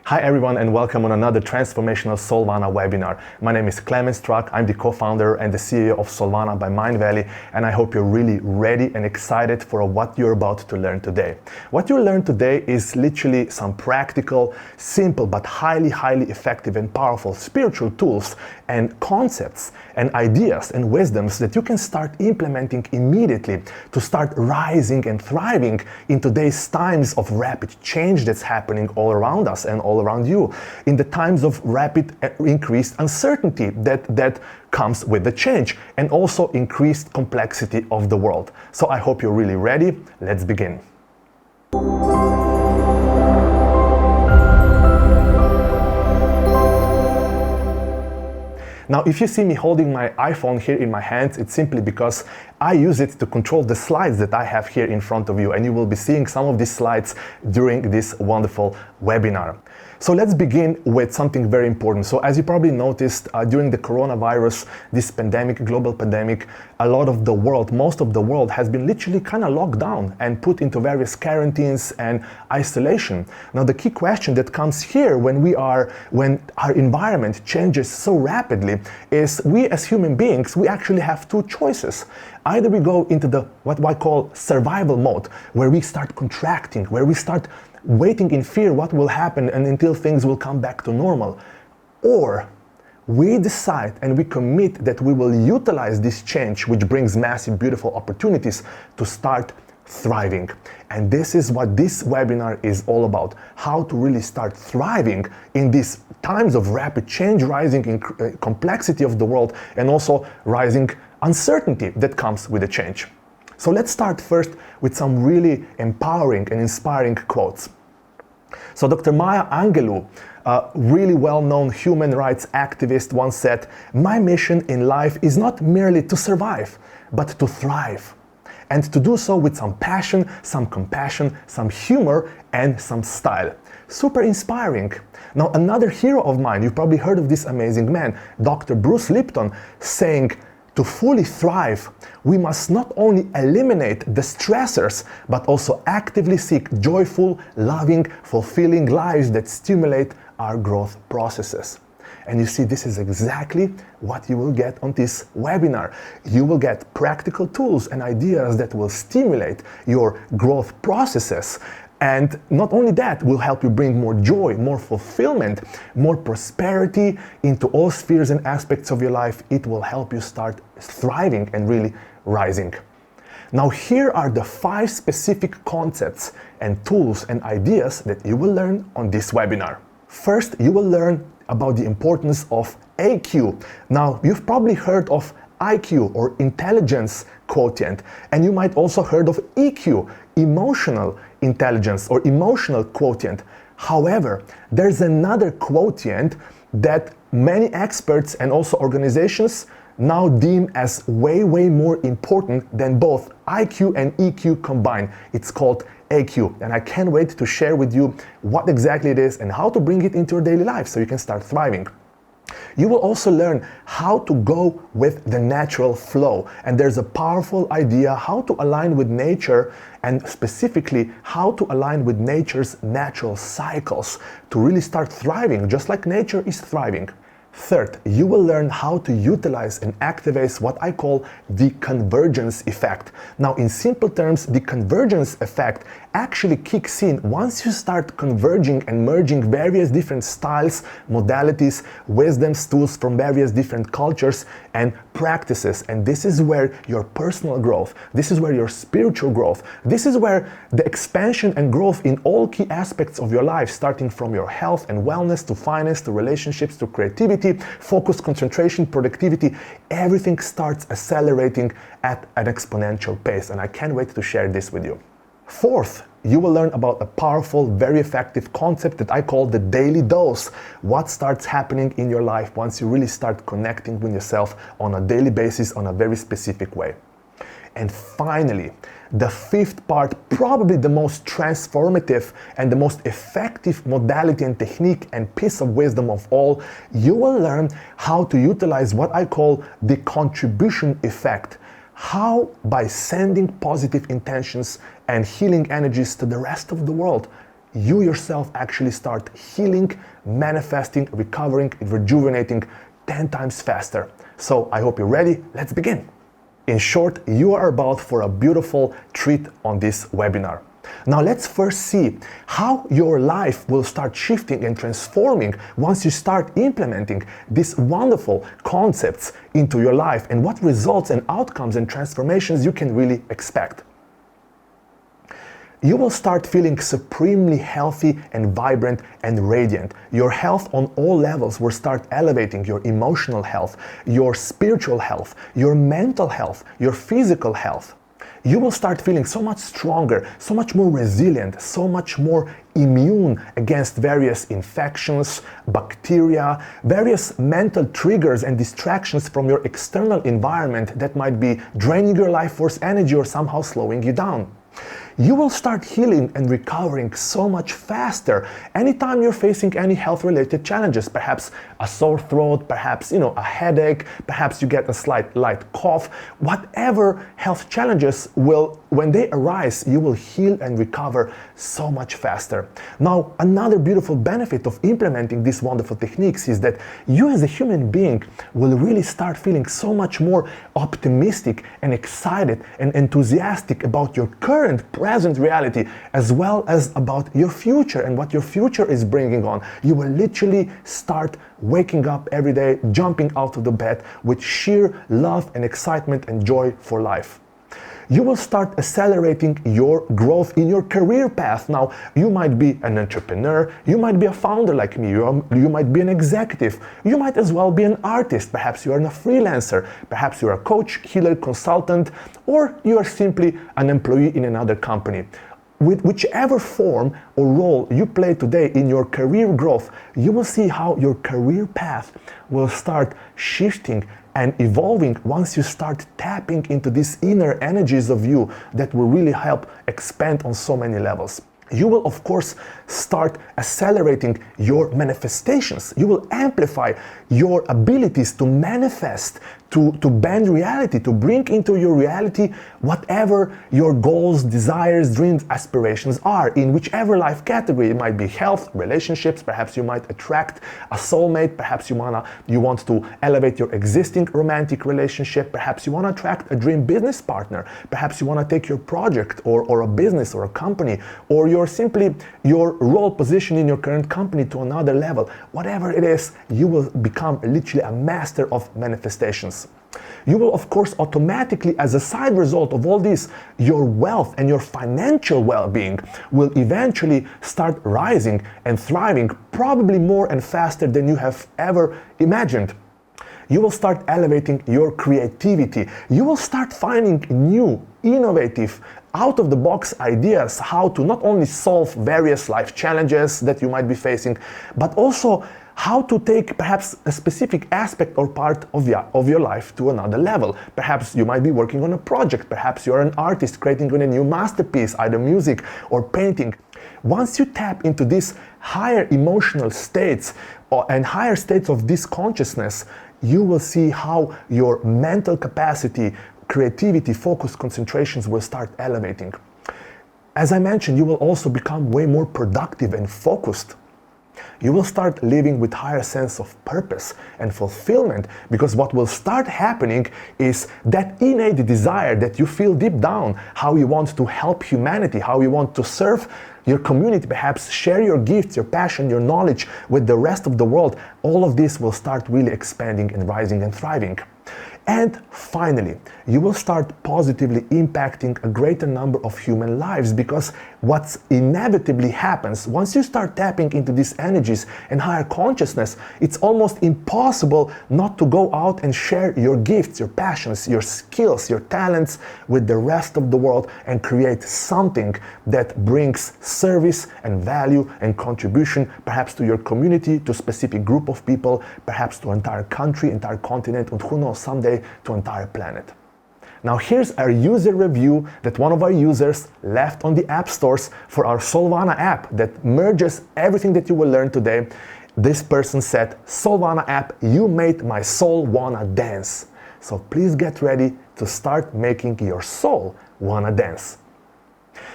Hi everyone and welcome on another transformational Soulvana webinar. My name is Klemen Struc. I'm the co-founder and the CEO of Soulvana by Mindvalley, and I hope you're really ready and excited for what you're about to learn today. What you'll learn today is literally some practical, simple but highly effective and powerful spiritual tools and concepts and ideas and wisdoms that you can start implementing immediately to start rising and thriving in today's times of rapid change that's happening all around us and all around you, in the times of rapid increased uncertainty that comes with the change, and also increased complexity of the world. So I hope you're really ready. Let's begin. Now, if you see me holding my iPhone here in my hands, it's simply because I use it to control the slides that I have here in front of you, and you will be seeing some of these slides during this wonderful webinar. So let's begin with something very important. So as you probably noticed, during the coronavirus, this pandemic, global pandemic, a lot of the world, most of the world has been literally kind of locked down and put into various quarantines and isolation. Now the key question that comes here when our environment changes so rapidly is we as human beings, we actually have two choices. Either we go into the what I call survival mode, where we start contracting, where we start waiting in fear what will happen and until things will come back to normal. Or we decide and we commit that we will utilize this change, which brings massive, beautiful opportunities, to start thriving. And this is what this webinar is all about. How to really start thriving in these times of rapid change, rising in complexity of the world, and also rising uncertainty that comes with the change. So let's start first with some really empowering and inspiring quotes. So Dr. Maya Angelou, a really well-known human rights activist, once said, "My mission in life is not merely to survive, but to thrive. And to do so with some passion, some compassion, some humor, and some style." Super inspiring. Now another hero of mine, you've probably heard of this amazing man, Dr. Bruce Lipton, saying, "To fully thrive, we must not only eliminate the stressors, but also actively seek joyful, loving, fulfilling lives that stimulate our growth processes." And you see, this is exactly what you will get on this webinar. You will get practical tools and ideas that will stimulate your growth processes. And not only that, will help you bring more joy, more fulfillment, more prosperity into all spheres and aspects of your life. It will help you start thriving and really rising. Now, here are the 5 specific concepts and tools and ideas that you will learn on this webinar. First, you will learn about the importance of AQ. Now, you've probably heard of IQ or intelligence quotient, and you might also heard of EQ, emotional intelligence or emotional quotient. However, there's another quotient that many experts and also organizations now deem as way more important than both IQ and EQ combined. It's called AQ, and I can't wait to share with you what exactly it is and how to bring it into your daily life so you can start thriving. You will also learn how to go with the natural flow, and there's a powerful idea how to align with nature, and specifically how to align with nature's natural cycles to really start thriving just like nature is thriving. Third, you will learn how to utilize and activate what I call the convergence effect. Now, in simple terms, the convergence effect actually kicks in once you start converging and merging various different styles, modalities, wisdoms, tools from various different cultures and practices. And this is where your personal growth, this is where your spiritual growth, this is where the expansion and growth in all key aspects of your life, starting from your health and wellness to finance to relationships to creativity, focus, concentration, productivity, everything starts accelerating at an exponential pace, and I can't wait to share this with you. Fourth, you will learn about a powerful, very effective concept that I call the daily dose. What starts happening in your life once you really start connecting with yourself on a daily basis on a very specific way. And finally, the 5th part, probably the most transformative and the most effective modality and technique and piece of wisdom of all, you will learn how to utilize what I call the contribution effect. How? By sending positive intentions and healing energies to the rest of the world. you yourself actually start healing, manifesting, recovering, rejuvenating 10 times faster. So I hope you're ready. Let's begin. In short, you are about for a beautiful treat on this webinar. Now let's first see how your life will start shifting and transforming once you start implementing these wonderful concepts into your life, and what results and outcomes and transformations you can really expect. You will start feeling supremely healthy and vibrant and radiant. Your health on all levels will start elevating: your emotional health, your spiritual health, your mental health, your physical health. You will start feeling so much stronger, so much more resilient, so much more immune against various infections, bacteria, various mental triggers and distractions from your external environment that might be draining your life force energy or somehow slowing you down. You will start healing and recovering so much faster anytime you're facing any health-related challenges, perhaps a sore throat, perhaps a headache, perhaps you get a slight light cough. Whatever health challenges when they arise, you will heal and recover so much faster. Now, another beautiful benefit of implementing these wonderful techniques is that you as a human being will really start feeling so much more optimistic and excited and enthusiastic about your current present reality, as well as about your future and what your future is bringing on. You will literally start waking up every day, jumping out of the bed with sheer love and excitement and joy for life. You will start accelerating your growth in your career path. Now, you might be an entrepreneur, you might be a founder like me, you might be an executive, you might as well be an artist, perhaps you are a freelancer, perhaps you're a coach, healer, consultant, or you are simply an employee in another company. With whichever form or role you play today in your career growth, you will see how your career path will start shifting and evolving once you start tapping into these inner energies of you that will really help expand on so many levels. You will, of course, start accelerating your manifestations. You will amplify your abilities to manifest, to bend reality, to bring into your reality whatever your goals, desires, dreams, aspirations are in whichever life category. It might be health, relationships, perhaps you might attract a soulmate, perhaps you want to elevate your existing romantic relationship, perhaps you want to attract a dream business partner, perhaps you want to take your project or a business or a company, or your role position in your current company to another level. Whatever it is, you will become literally a master of manifestations. You will, of course, automatically, as a side result of all this, your wealth and your financial well-being will eventually start rising and thriving, probably more and faster than you have ever imagined. You will start elevating your creativity. You will start finding new, innovative, out-of-the-box ideas how to not only solve various life challenges that you might be facing, but also how to take perhaps a specific aspect or part of your life to another level. Perhaps you might be working on a project, perhaps you're an artist creating a new masterpiece, either music or painting. Once you tap into these higher emotional states and higher states of this consciousness, you will see how your mental capacity, creativity, focus, concentrations will start elevating. As I mentioned, you will also become way more productive and focused. You will start living with higher sense of purpose and fulfillment, because what will start happening is that innate desire that you feel deep down, how you want to help humanity, how you want to serve your community, perhaps share your gifts, your passion, your knowledge with the rest of the world. All of this will start really expanding and rising and thriving. And finally, you will start positively impacting a greater number of human lives, because what inevitably happens once you start tapping into these energies and higher consciousness, it's almost impossible not to go out and share your gifts, your passions, your skills, your talents with the rest of the world and create something that brings service and value and contribution, perhaps to your community, to a specific group of people, perhaps to an entire country, entire continent, and who knows, someday to entire planet. Now here's our user review that one of our users left on the app stores for our Soulvana app that merges everything that you will learn today. This person said, "Soulvana app, you made my soul wanna dance." So please get ready to start making your soul wanna dance.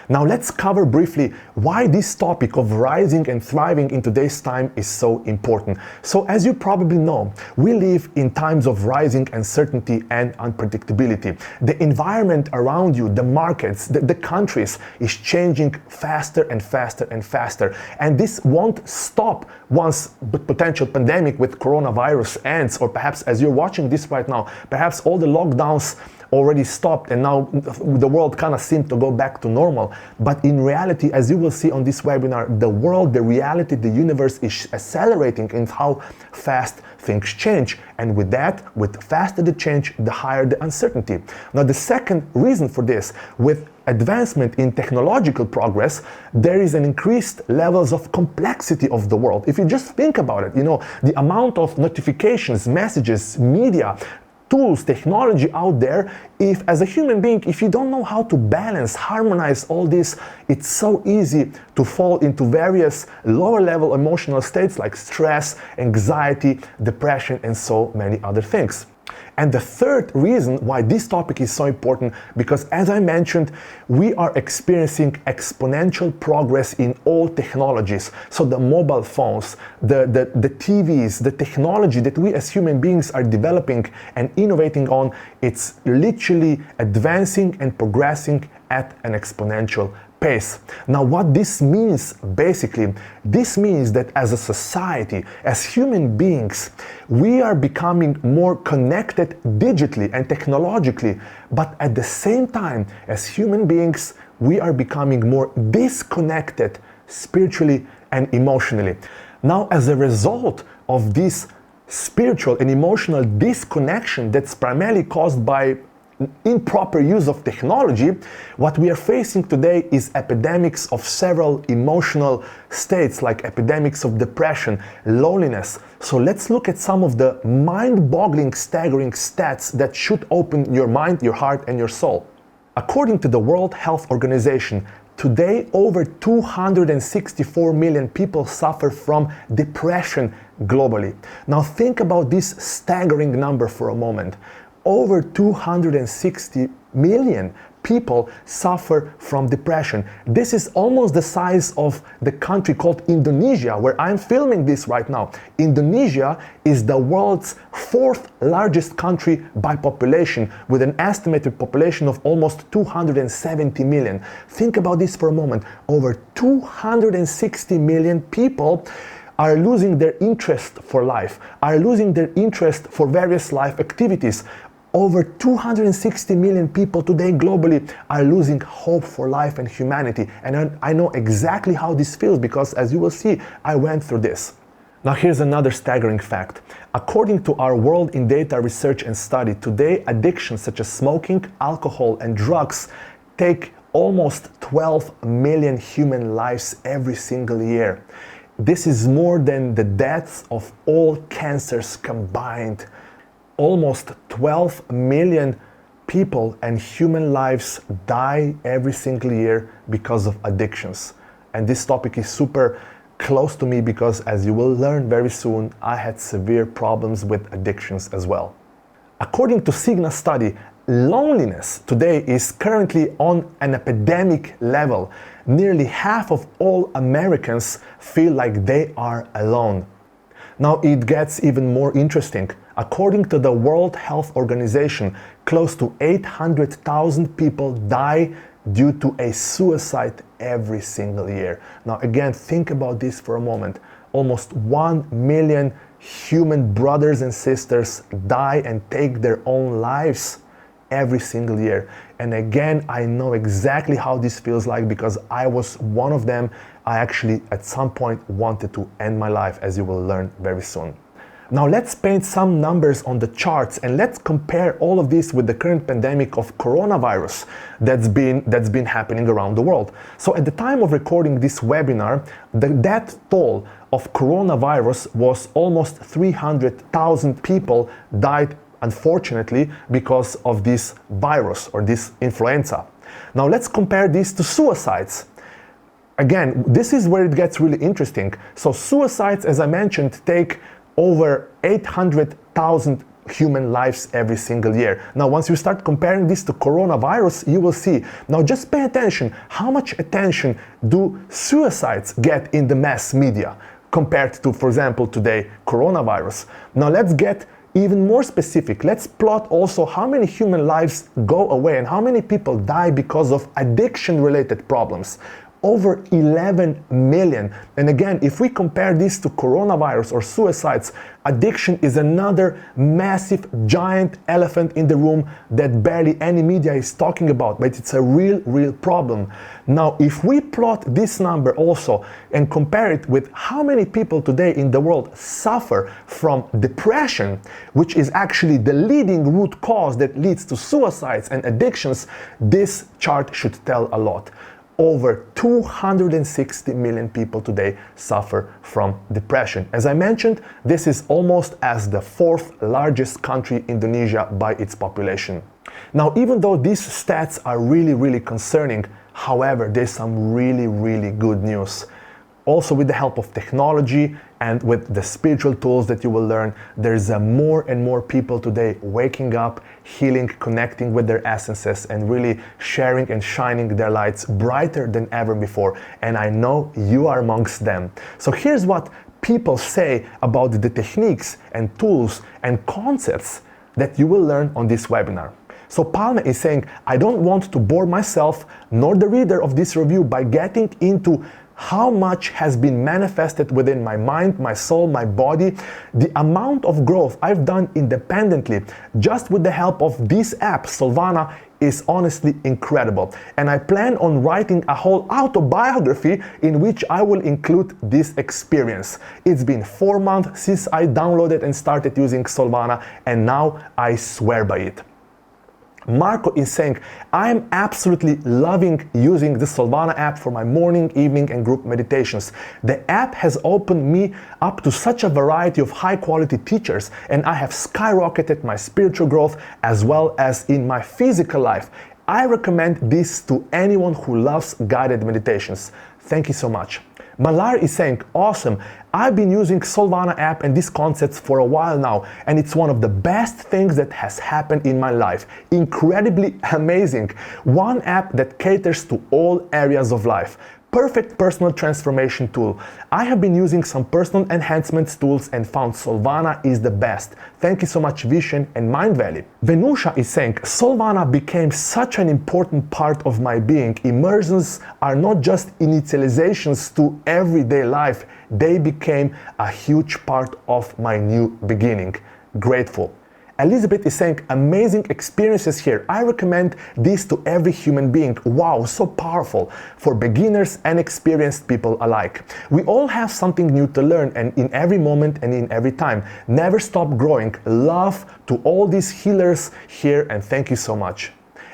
Now let's cover briefly why this topic of rising and thriving in today's time is so important. So as you probably know, we live in times of rising uncertainty and unpredictability. The environment around you, the markets, the countries is changing faster and faster and faster. And this won't stop once the potential pandemic with coronavirus ends, or perhaps as you're watching this right now, perhaps all the lockdowns already stopped and now the world kind of seemed to go back to normal. But in reality, as you will see on this webinar, the world, the reality, the universe is accelerating in how fast things change. And with that, with faster the change, the higher the uncertainty. Now the second reason for this, with advancement in technological progress, there is an increased levels of complexity of the world. If you just think about it, the amount of notifications, messages, media, tools, technology out there, if as a human being, if you don't know how to balance, harmonize all this, it's so easy to fall into various lower level emotional states like stress, anxiety, depression, and so many other things. And the third reason why this topic is so important, because as I mentioned, we are experiencing exponential progress in all technologies. So the mobile phones, the TVs, the technology that we as human beings are developing and innovating on, it's literally advancing and progressing at an exponential pace. Now what this means basically, this means that as a society, as human beings, we are becoming more connected digitally and technologically, but at the same time, as human beings, we are becoming more disconnected spiritually and emotionally. Now as a result of this spiritual and emotional disconnection that's primarily caused by improper use of technology, what we are facing today is epidemics of several emotional states, like epidemics of depression, loneliness. So let's look at some of the mind-boggling, staggering stats that should open your mind, your heart, and your soul. According to the World Health Organization, today over 264 million people suffer from depression globally. Now think about this staggering number for a moment. Over 260 million people suffer from depression. This is almost the size of the country called Indonesia, where I'm filming this right now. Indonesia is the world's fourth largest country by population, with an estimated population of almost 270 million. Think about this for a moment. Over 260 million people are losing their interest for life, are losing their interest for various life activities. Over 260 million people today globally are losing hope for life and humanity. And I know exactly how this feels, because as you will see, I went through this. Now here's another staggering fact. According to our World in Data Research and Study, today addictions such as smoking, alcohol, and drugs take almost 12 million human lives every single year. This is more than the deaths of all cancers combined. Almost 12 million people and human lives die every single year because of addictions. And this topic is super close to me because, as you will learn very soon, I had severe problems with addictions as well. According to Cigna study, loneliness today is currently on an epidemic level. Nearly half of all Americans feel like they are alone. Now it gets even more interesting. According to the World Health Organization, close to 800,000 people die due to a suicide every single year. Now again, think about this for a moment. Almost 1 million human brothers and sisters die and take their own lives every single year. And again, I know exactly how this feels like, because I was one of them. I actually at some point wanted to end my life, as you will learn very soon. Now let's paint some numbers on the charts and let's compare all of this with the current pandemic of coronavirus that's been happening around the world. So at the time of recording this webinar, the death toll of coronavirus was almost 300,000 people died, unfortunately, because of this virus or this influenza. Now let's compare this to suicides. Again, this is where it gets really interesting. So suicides, as I mentioned, take over 800,000 human lives every single year. Now, once you start comparing this to coronavirus, you will see. Now, just pay attention. How much attention do suicides get in the mass media compared to, for example, today, coronavirus? Now, let's get even more specific. Let's plot also how many human lives go away and how many people die because of addiction-related problems. Over 11 million. And again, if we compare this to coronavirus or suicides, addiction is another massive, giant elephant in the room that barely any media is talking about, but it's a real problem. Now, if we plot this number also and compare it with how many people today in the world suffer from depression, which is actually the leading root cause that leads to suicides and addictions, this chart should tell a lot. Over 260 million people today suffer from depression. As I mentioned, this is almost as the 4th largest country, Indonesia, by its population. Now, even though these stats are really concerning, however, there's some really good news. Also, with the help of technology and with the spiritual tools that you will learn, there's more and more people today waking up, healing, connecting with their essences, and really sharing and shining their lights brighter than ever before. And I know you are amongst them. So here's what people say about the techniques and tools and concepts that you will learn on this webinar. So Palme is saying, I don't want to bore myself nor the reader of this review by getting into how much has been manifested within my mind, my soul, my body. The amount of growth I've done independently, just with the help of this app, Soulvana, is honestly incredible. And I plan on writing a whole autobiography in which I will include this experience. It's been 4 months since I downloaded and started using Soulvana, and now I swear by it. Marco is saying, I am absolutely loving using the Soulvana app for my morning, evening and group meditations. The app has opened me up to such a variety of high quality teachers, and I have skyrocketed my spiritual growth as well as in my physical life. I recommend this to anyone who loves guided meditations. Thank you so much. Malar is saying, awesome, I've been using Soulvana app and these concepts for a while now, and it's one of the best things that has happened in my life. Incredibly amazing. One app that caters to all areas of life. Perfect personal transformation tool. I have been using some personal enhancements tools and found Soulvana is the best. Thank you so much, Vishen and Mind Valley. Venusha is saying, Soulvana became such an important part of my being. Immersions are not just initializations to everyday life. They became a huge part of my new beginning. Grateful. Elizabeth is saying, amazing experiences here. I recommend this to every human being. Wow, so powerful for beginners and experienced people alike. We all have something new to learn, and in every moment and in every time. Never stop growing. Love to all these healers here, and thank you so much.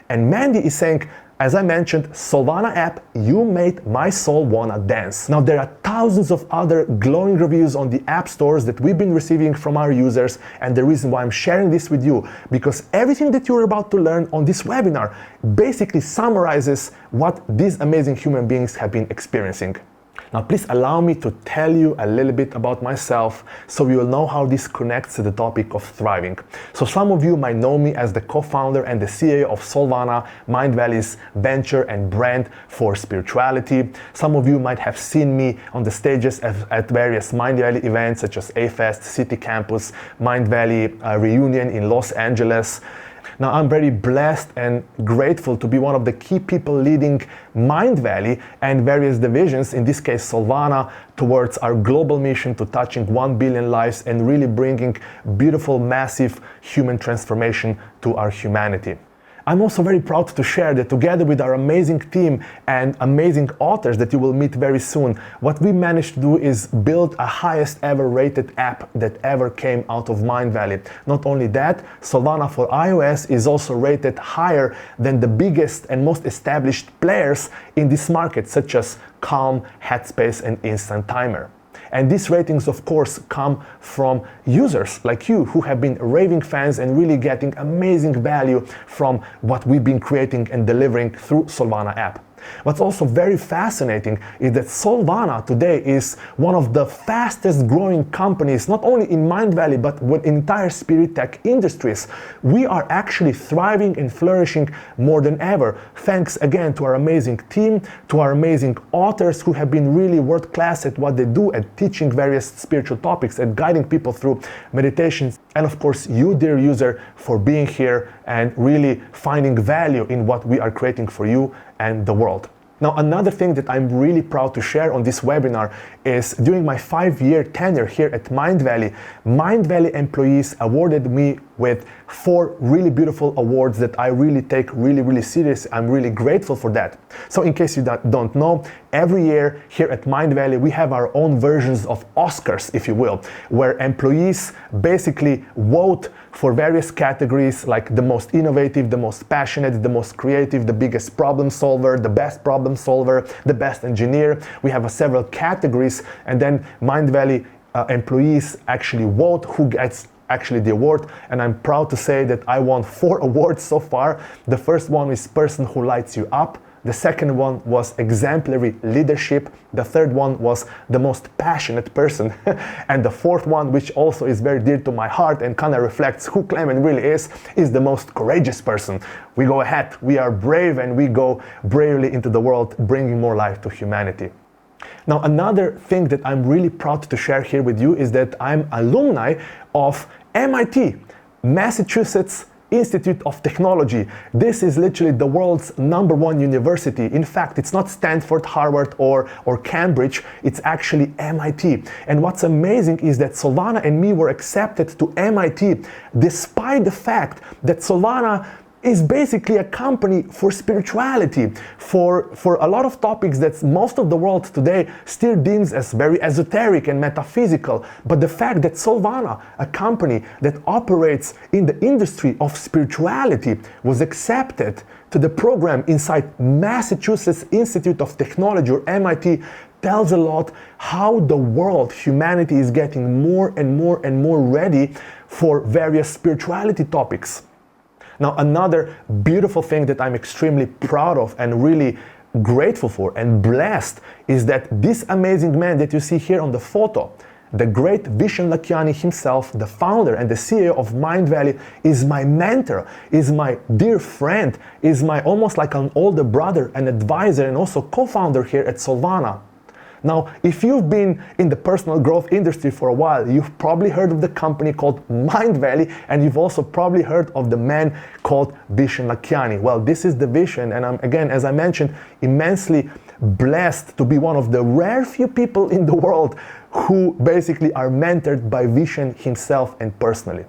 And Mandy is saying, as I mentioned, Soulvana app, you made my soul wanna dance. Now there are thousands of other glowing reviews on the app stores that we've been receiving from our users, and the reason why I'm sharing this with you, because everything that you're about to learn on this webinar basically summarizes what these amazing human beings have been experiencing. Now please allow me to tell you a little bit about myself so you will know how this connects to the topic of thriving. So some of you might know me as the co-founder and the CEO of Soulvana, Mind Valley's venture and brand for spirituality. Some of you might have seen me on the stages at various Mind Valley events such as A-Fest, City Campus, Mind Valley Reunion in Los Angeles. Now, I'm very blessed and grateful to be one of the key people leading Mind Valley and various divisions, in this case Soulvana, towards our global mission to touching 1 billion lives and really bringing beautiful, massive human transformation to our humanity. I'm also very proud to share that together with our amazing team and amazing authors that you will meet very soon, what we managed to do is build a highest ever rated app that ever came out of Mind Valley. Not only that, Soulvana for iOS is also rated higher than the biggest and most established players in this market, such as Calm, Headspace and Instant Timer. And these ratings, of course, come from users like you who have been raving fans and really getting amazing value from what we've been creating and delivering through Soulvana app. What's also very fascinating is that Soulvana today is one of the fastest growing companies, not only in Mindvalley, but with entire spirit tech industries. We are actually thriving and flourishing more than ever, thanks again to our amazing team, to our amazing authors who have been really world class at what they do, at teaching various spiritual topics, at guiding people through meditations, and of course you, dear user, for being here and really finding value in what we are creating for you and the world. Now, another thing that I'm really proud to share on this webinar is during my 5-year tenure here at Mindvalley employees awarded me with 4 really beautiful awards that I really take really serious. I'm really grateful for that. So in case you don't know, every year here at Mindvalley we have our own versions of Oscars, if you will, where employees basically vote for various categories like the most innovative, the most passionate, the most creative, the biggest problem solver, the best problem solver, the best engineer. We have several categories, and then Mindvalley employees actually vote who gets actually the award, and I'm proud to say that I won 4 awards so far. The first one is Person Who Lights You Up. The second one was Exemplary Leadership. The third one was The Most Passionate Person. And the fourth one, which also is very dear to my heart and kind of reflects who Klemen really is The Most Courageous Person. We go ahead, we are brave, and we go bravely into the world, bringing more life to humanity. Now, another thing that I'm really proud to share here with you is that I'm alumni of MIT, Massachusetts Institute of Technology. This is literally the world's #1 university. In fact, it's not Stanford, Harvard, or Cambridge, it's actually MIT. And what's amazing is that Soulvana and me were accepted to MIT despite the fact that Soulvana is basically a company for spirituality, for a lot of topics that most of the world today still deems as very esoteric and metaphysical. But the fact that Soulvana, a company that operates in the industry of spirituality, was accepted to the program inside Massachusetts Institute of Technology, or MIT, tells a lot how the world, humanity, is getting more and more ready for various spirituality topics. Now, another beautiful thing that I'm extremely proud of and really grateful for and blessed is that this amazing man that you see here on the photo, the great Vishen Lakhiani himself, the founder and the CEO of Mindvalley, is my mentor, is my dear friend, is my almost like an older brother, an advisor, and also co-founder here at Soulvana. Now, if you've been in the personal growth industry for a while, you've probably heard of the company called Mindvalley, and you've also probably heard of the man called Vishen Lakhiani. Well, this is the Vishen, and I'm, again, as I mentioned, immensely blessed to be one of the rare few people in the world who basically are mentored by Vishen himself and personally.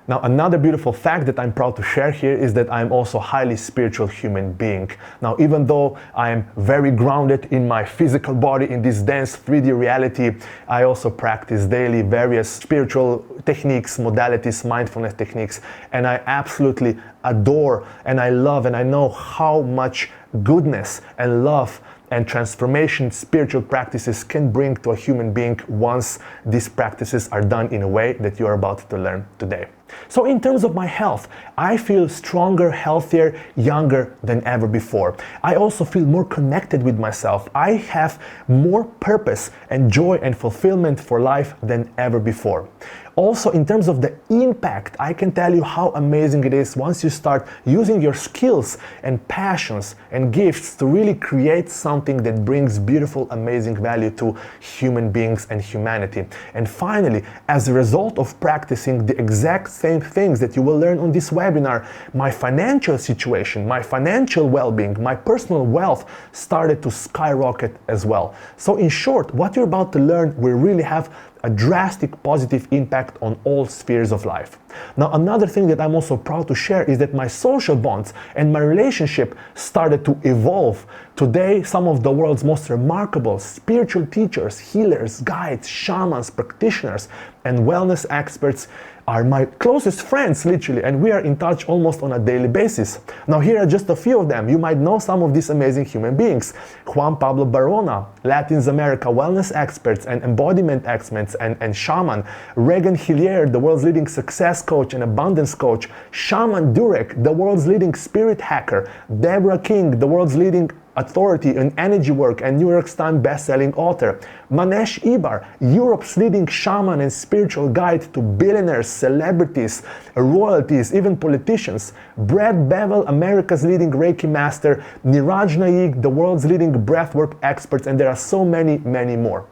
Now, another beautiful fact that I'm proud to share here is that I'm also a highly spiritual human being. Now, even though I am very grounded in my physical body in this dense 3D reality, I also practice daily various spiritual techniques, modalities, mindfulness techniques, and I absolutely adore and I love and I know how much goodness and love and transformation spiritual practices can bring to a human being once these practices are done in a way that you are about to learn today. So in terms of my health, I feel stronger, healthier, younger than ever before. I also feel more connected with myself. I have more purpose and joy and fulfillment for life than ever before. Also, in terms of the impact, I can tell you how amazing it is once you start using your skills and passions and gifts to really create something that brings beautiful, amazing value to human beings and humanity. And finally, as a result of practicing the exact same things that you will learn on this webinar, my financial situation, my financial well-being, my personal wealth started to skyrocket as well. So in short, what you're about to learn will really have a drastic positive impact on all spheres of life. Now, another thing that I'm also proud to share is that my social bonds and my relationship started to evolve. Today, some of the world's most remarkable spiritual teachers, healers, guides, shamans, practitioners, and wellness experts are my closest friends, literally, and we are in touch almost on a daily basis. Now, here are just a few of them. You might know some of these amazing human beings. Juan Pablo Barona, Latin America wellness experts and embodiment experts and shaman. Regan Hillier, the world's leading success coach and abundance coach. Shaman Durek, the world's leading spirit hacker. Deborah King, the world's leading authority in energy work and New York Times best-selling author. Manesh Ibar, Europe's leading shaman and spiritual guide to billionaires, celebrities, royalties, even politicians. Brad Bevel, America's leading Reiki master. Niraj Naik, the world's leading breathwork experts, and there are so many, many more.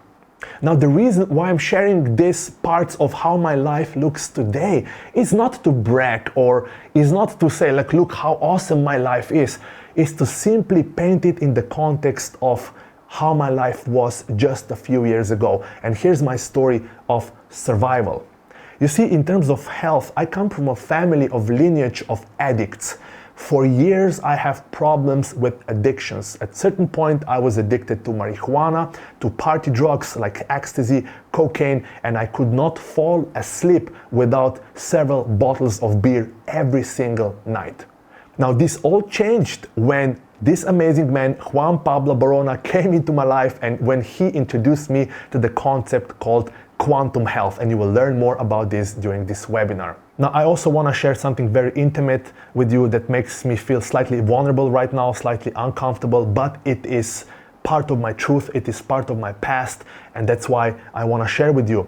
Now, the reason why I'm sharing these parts of how my life looks today is not to brag or is not to say, like, look how awesome my life is to simply paint it in the context of how my life was just a few years ago. And here's my story of survival. You see, in terms of health, I come from a family of lineage of addicts. For years, I have problems with addictions. At a certain point, I was addicted to marijuana, to party drugs like ecstasy, cocaine, and I could not fall asleep without several bottles of beer every single night. Now, this all changed when this amazing man, Juan Pablo Barona, came into my life and when he introduced me to the concept called quantum health, and you will learn more about this during this webinar. Now, I also want to share something very intimate with you that makes me feel slightly vulnerable right now, slightly uncomfortable, but it is part of my truth, it is part of my past, and that's why I want to share with you.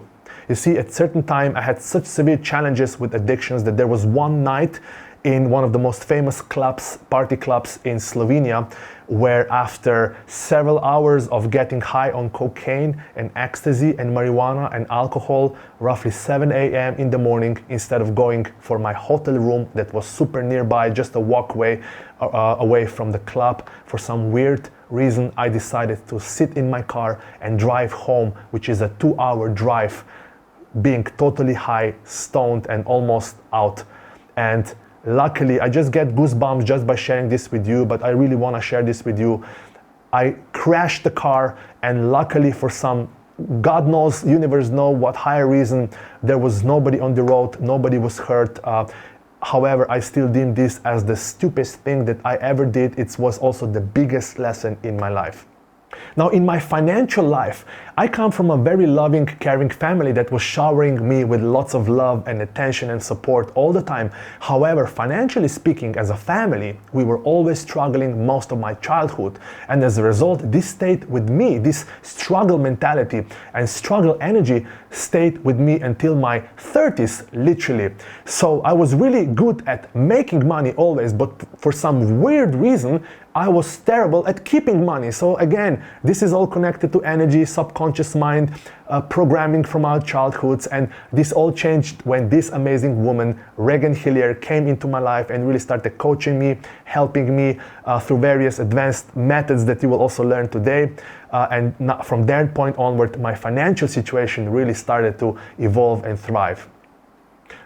You see, at a certain time, I had such severe challenges with addictions that there was one night in one of the most famous clubs, party clubs in Slovenia, where after several hours of getting high on cocaine and ecstasy and marijuana and alcohol, roughly 7 a.m. in the morning, instead of going for my hotel room that was super nearby, just a walkway away from the club, for some weird reason, I decided to sit in my car and drive home, which is a 2-hour drive, being totally high, stoned, and almost out. And luckily, I just get goosebumps just by sharing this with you, but I really want to share this with you. I crashed the car, and luckily for some, God knows, universe knows what higher reason, there was nobody on the road, nobody was hurt. However, I still deem this as the stupidest thing that I ever did. It was also the biggest lesson in my life. Now, in my financial life, I come from a very loving, caring family that was showering me with lots of love and attention and support all the time. However, financially speaking, as a family, we were always struggling most of my childhood. And as a result, this stayed with me, this struggle mentality and struggle energy stayed with me until my 30s, literally. So I was really good at making money always, but for some weird reason, I was terrible at keeping money. So again, this is all connected to energy, subconscious mind, programming from our childhoods, and this all changed when this amazing woman, Regan Hillier, came into my life and really started coaching me, helping me through various advanced methods that you will also learn today. And from that point onward, my financial situation really started to evolve and thrive.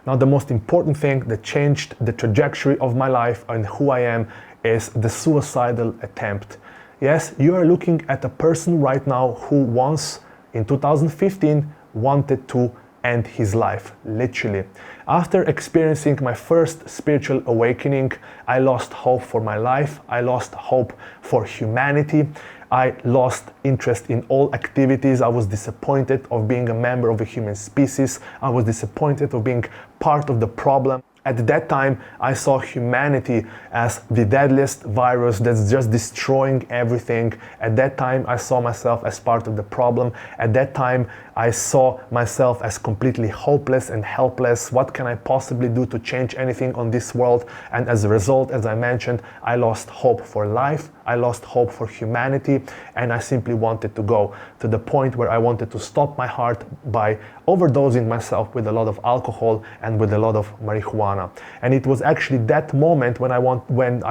Now, the most important thing that changed the trajectory of my life and who I am is the suicidal attempt. Yes, you are looking at a person right now who once, in 2015, wanted to end his life, literally. After experiencing my first spiritual awakening, I lost hope for my life, I lost hope for humanity, I lost interest in all activities. I was disappointed of being a member of the human species. I was disappointed of being part of the problem. At that time, I saw humanity as the deadliest virus that's just destroying everything. At that time, I saw myself as part of the problem. At that time, I saw myself as completely hopeless and helpless. What can I possibly do to change anything on this world? And as a result, as I mentioned, I lost hope for life. I lost hope for humanity, and I simply wanted to go to the point where I wanted to stop my heart by overdosing myself with a lot of alcohol and with a lot of marijuana. And it was actually that moment when I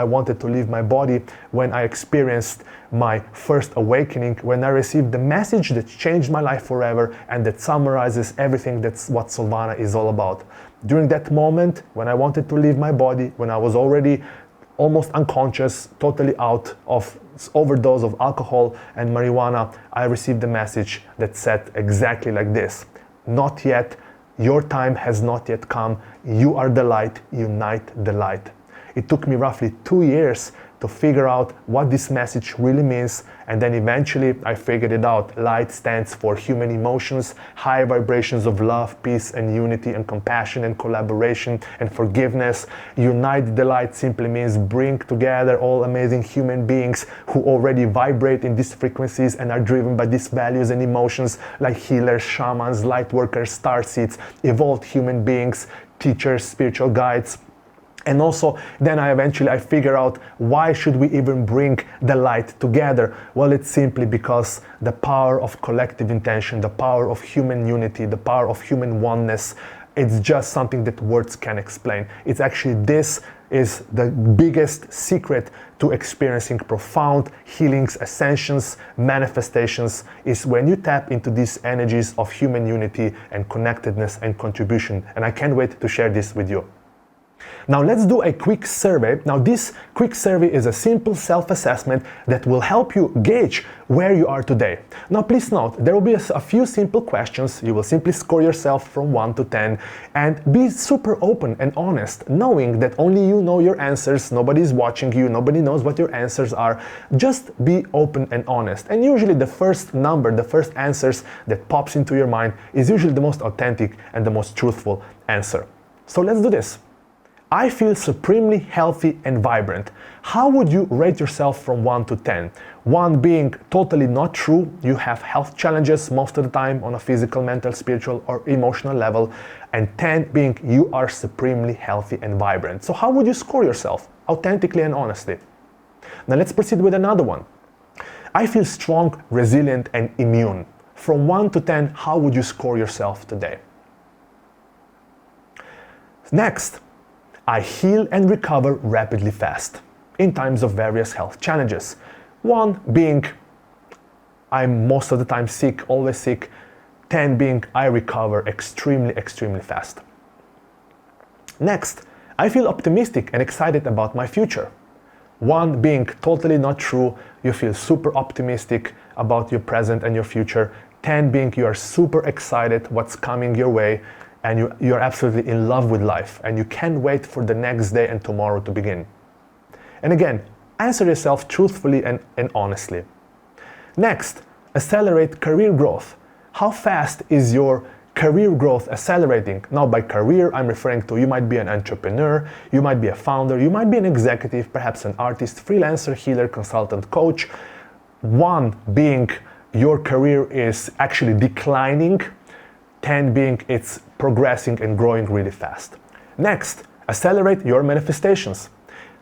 wanted to leave my body, when I experienced my first awakening, when I received the message that changed my life forever and that summarizes everything that's what Soulvana is all about. During that moment, when I wanted to leave my body, when I was already almost unconscious, totally out of overdose of alcohol and marijuana, I received a message that said exactly like this: not yet, your time has not yet come, you are the light, unite the light. It took me roughly 2 years to figure out what this message really means, and then eventually I figured it out. Light stands for human emotions, high vibrations of love, peace and unity and compassion and collaboration and forgiveness. Unite the light simply means bring together all amazing human beings who already vibrate in these frequencies and are driven by these values and emotions, like healers, shamans, light workers, starseeds, evolved human beings, teachers, spiritual guides. And also then I figure out, why should we even bring the light together? Well, it's simply because the power of collective intention, the power of human unity, the power of human oneness, it's just something that words can explain. It's actually, this is the biggest secret to experiencing profound healings, ascensions, manifestations, is when you tap into these energies of human unity and connectedness and contribution. And I can't wait to share this with you. Now let's do a quick survey. Now this quick survey is a simple self-assessment that will help you gauge where you are today. Now please note, there will be a few simple questions. You will simply score yourself from 1 to 10 and be super open and honest, knowing that only you know your answers, nobody is watching you, nobody knows what your answers are. Just be open and honest. And usually the first number, the first answers that pops into your mind is usually the most authentic and the most truthful answer. So let's do this. I feel supremely healthy and vibrant. How would you rate yourself from 1 to 10? 1 being totally not true, you have health challenges most of the time on a physical, mental, spiritual or emotional level, and 10 being you are supremely healthy and vibrant. So how would you score yourself? Authentically and honestly. Now let's proceed with another one. I feel strong, resilient and immune. From 1 to 10, how would you score yourself today? Next, I heal and recover rapidly fast in times of various health challenges. 1 being I'm most of the time sick, always sick. 10 being I recover extremely fast. Next, I feel optimistic and excited about my future. 1 being totally not true, you feel super optimistic about your present and your future. 10 being you are super excited what's coming your way, and you are absolutely in love with life and you can't wait for the next day and tomorrow to begin. And again, answer yourself truthfully and honestly. Next, accelerate career growth. How fast is your career growth accelerating? Now by career, I'm referring to, you might be an entrepreneur, you might be a founder, you might be an executive, perhaps an artist, freelancer, healer, consultant, coach. 1 being your career is actually declining, 10 being it's progressing and growing really fast. Next, accelerate your manifestations.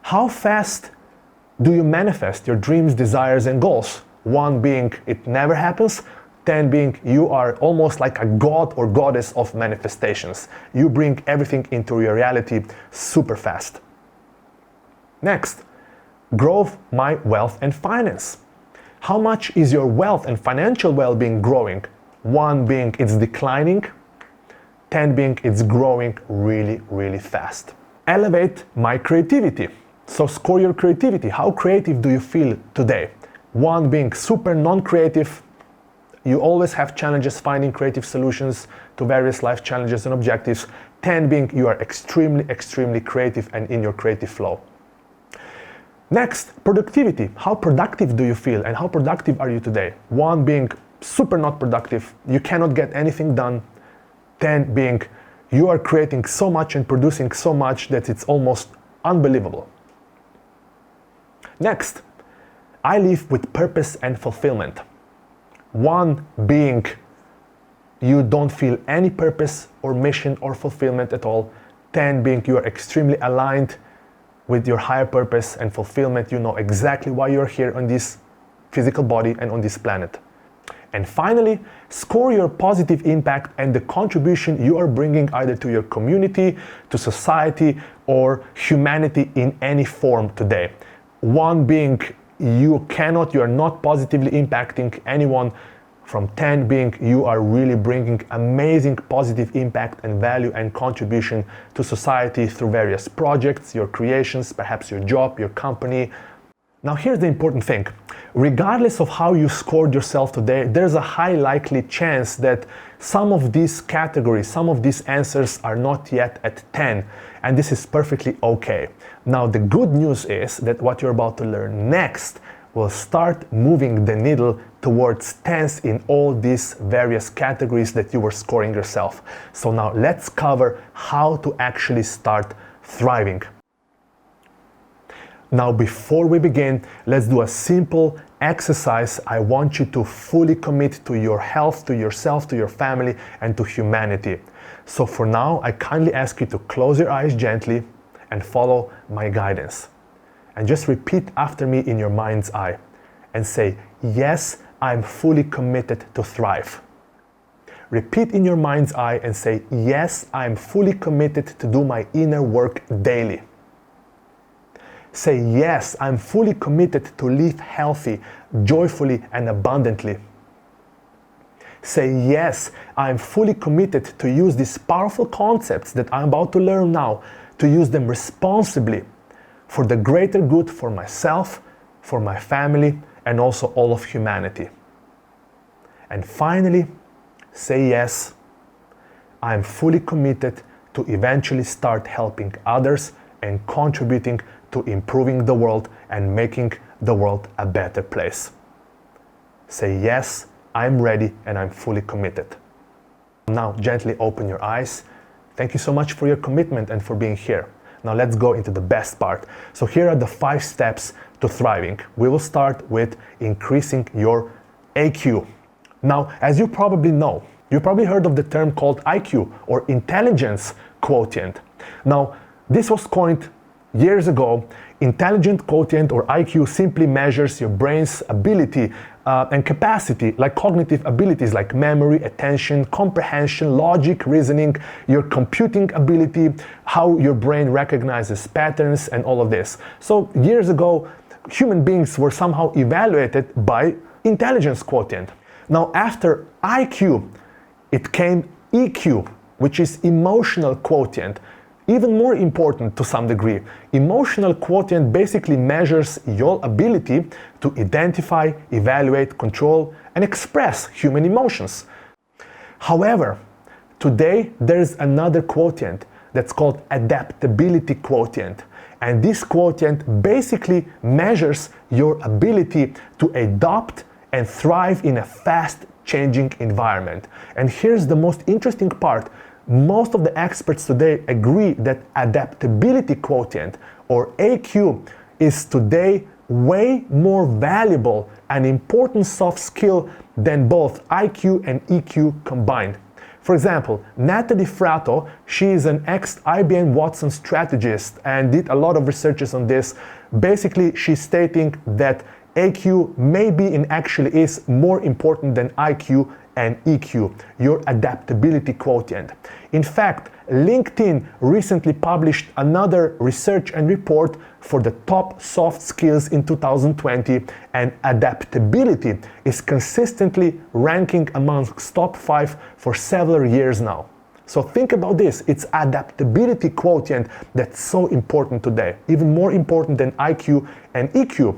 How fast do you manifest your dreams, desires and goals? 1 being it never happens, 10 being you are almost like a god or goddess of manifestations. You bring everything into your reality super fast. Next, grow my wealth and finance. How much is your wealth and financial well-being growing? 1 being it's declining, 10 being it's growing really fast. Elevate my creativity. So score your creativity. How creative do you feel today? 1 being super non-creative, you always have challenges finding creative solutions to various life challenges and objectives. 10 being you are extremely creative and in your creative flow. Next, productivity. How productive do you feel and how productive are you today? 1 being super not productive, you cannot get anything done. 10 being you are creating so much and producing so much that it's almost unbelievable. Next, I live with purpose and fulfillment. 1 being you don't feel any purpose or mission or fulfillment at all. 10 being you are extremely aligned with your higher purpose and fulfillment. You know exactly why you're here on this physical body and on this planet. And finally, score your positive impact and the contribution you are bringing either to your community, to society, or humanity in any form today. 1 being you are not positively impacting anyone. From 10 being you are really bringing amazing positive impact and value and contribution to society through various projects, your creations, perhaps your job, your company. Now here's the important thing. Regardless of how you scored yourself today, there's a high likely chance that some of these categories, some of these answers are not yet at 10, and this is perfectly okay. Now the good news is that what you're about to learn next will start moving the needle towards 10s in all these various categories that you were scoring yourself. So now let's cover how to actually start thriving. Now before we begin, let's do a simple exercise. I want you to fully commit to your health, to yourself, to your family, and to humanity. So for now, I kindly ask you to close your eyes gently and follow my guidance. And just repeat after me in your mind's eye and say, yes, I'm fully committed to thrive. Repeat in your mind's eye and say, yes, I'm fully committed to do my inner work daily. Say, yes, I'm fully committed to live healthy, joyfully, and abundantly. Say, yes, I'm fully committed to use these powerful concepts that I'm about to learn now, to use them responsibly for the greater good for myself, for my family, and also all of humanity. And finally, say, yes, I'm fully committed to eventually start helping others and contributing to improving the world and making the world a better place. Say, yes, I'm ready and I'm fully committed. Now gently open your eyes. Thank you so much for your commitment and for being here. Now let's go into the best part. So here are the 5 steps to thriving. We will start with increasing your AQ. Now, as you probably know, you probably heard of the term called IQ or intelligence quotient. Now, this was coined years ago. Intelligence quotient or IQ simply measures your brain's ability and capacity, like cognitive abilities like memory, attention, comprehension, logic, reasoning, your computing ability, how your brain recognizes patterns, and all of this. So years ago, human beings were somehow evaluated by intelligence quotient. Now after IQ, it came EQ, which is emotional quotient. Even more important to some degree, emotional quotient basically measures your ability to identify, evaluate, control, and express human emotions. However, today there's another quotient that's called adaptability quotient. And this quotient basically measures your ability to adapt and thrive in a fast-changing environment. And here's the most interesting part. Most of the experts today agree that adaptability quotient or AQ is today way more valuable and important soft skill than both IQ and EQ combined. For example, Natalie Fratto, she is an ex-IBM Watson strategist and did a lot of researches on this. Basically, she's stating that AQ maybe and actually is more important than IQ and EQ, your adaptability quotient. In fact, LinkedIn recently published another research and report for the top soft skills in 2020, and adaptability is consistently ranking amongst top 5 for several years now. So think about this, it's adaptability quotient that's so important today, even more important than IQ and EQ.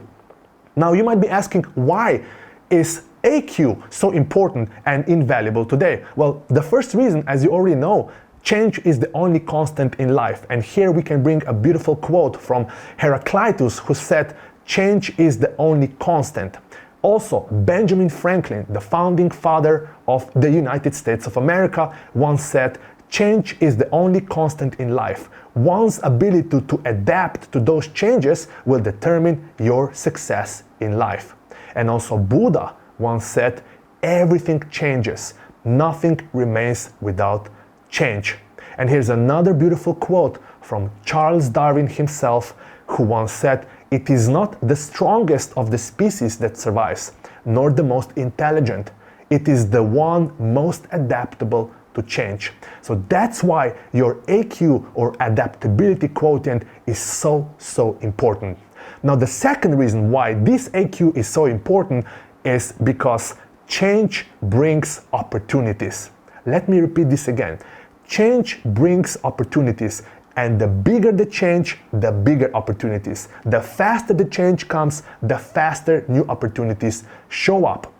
Now you might be asking, why is AQ so important and invaluable today? Well, the first reason, as you already know, change is the only constant in life. And here we can bring a beautiful quote from Heraclitus, who said, "Change is the only constant." Also, Benjamin Franklin, the founding father of the United States of America, once said, "Change is the only constant in life. One's ability to adapt to those changes will determine your success in life." And also Buddha once said, "Everything changes. Nothing remains without change." And here's another beautiful quote from Charles Darwin himself, who once said, "It is not the strongest of the species that survives, nor the most intelligent. It is the one most adaptable to change." So that's why your AQ or adaptability quotient is so important. Now the second reason why this AQ is so important is because change brings opportunities. Let me repeat this again. Change brings opportunities, And the bigger the change, the bigger opportunities. The faster the change comes, the faster new opportunities show up.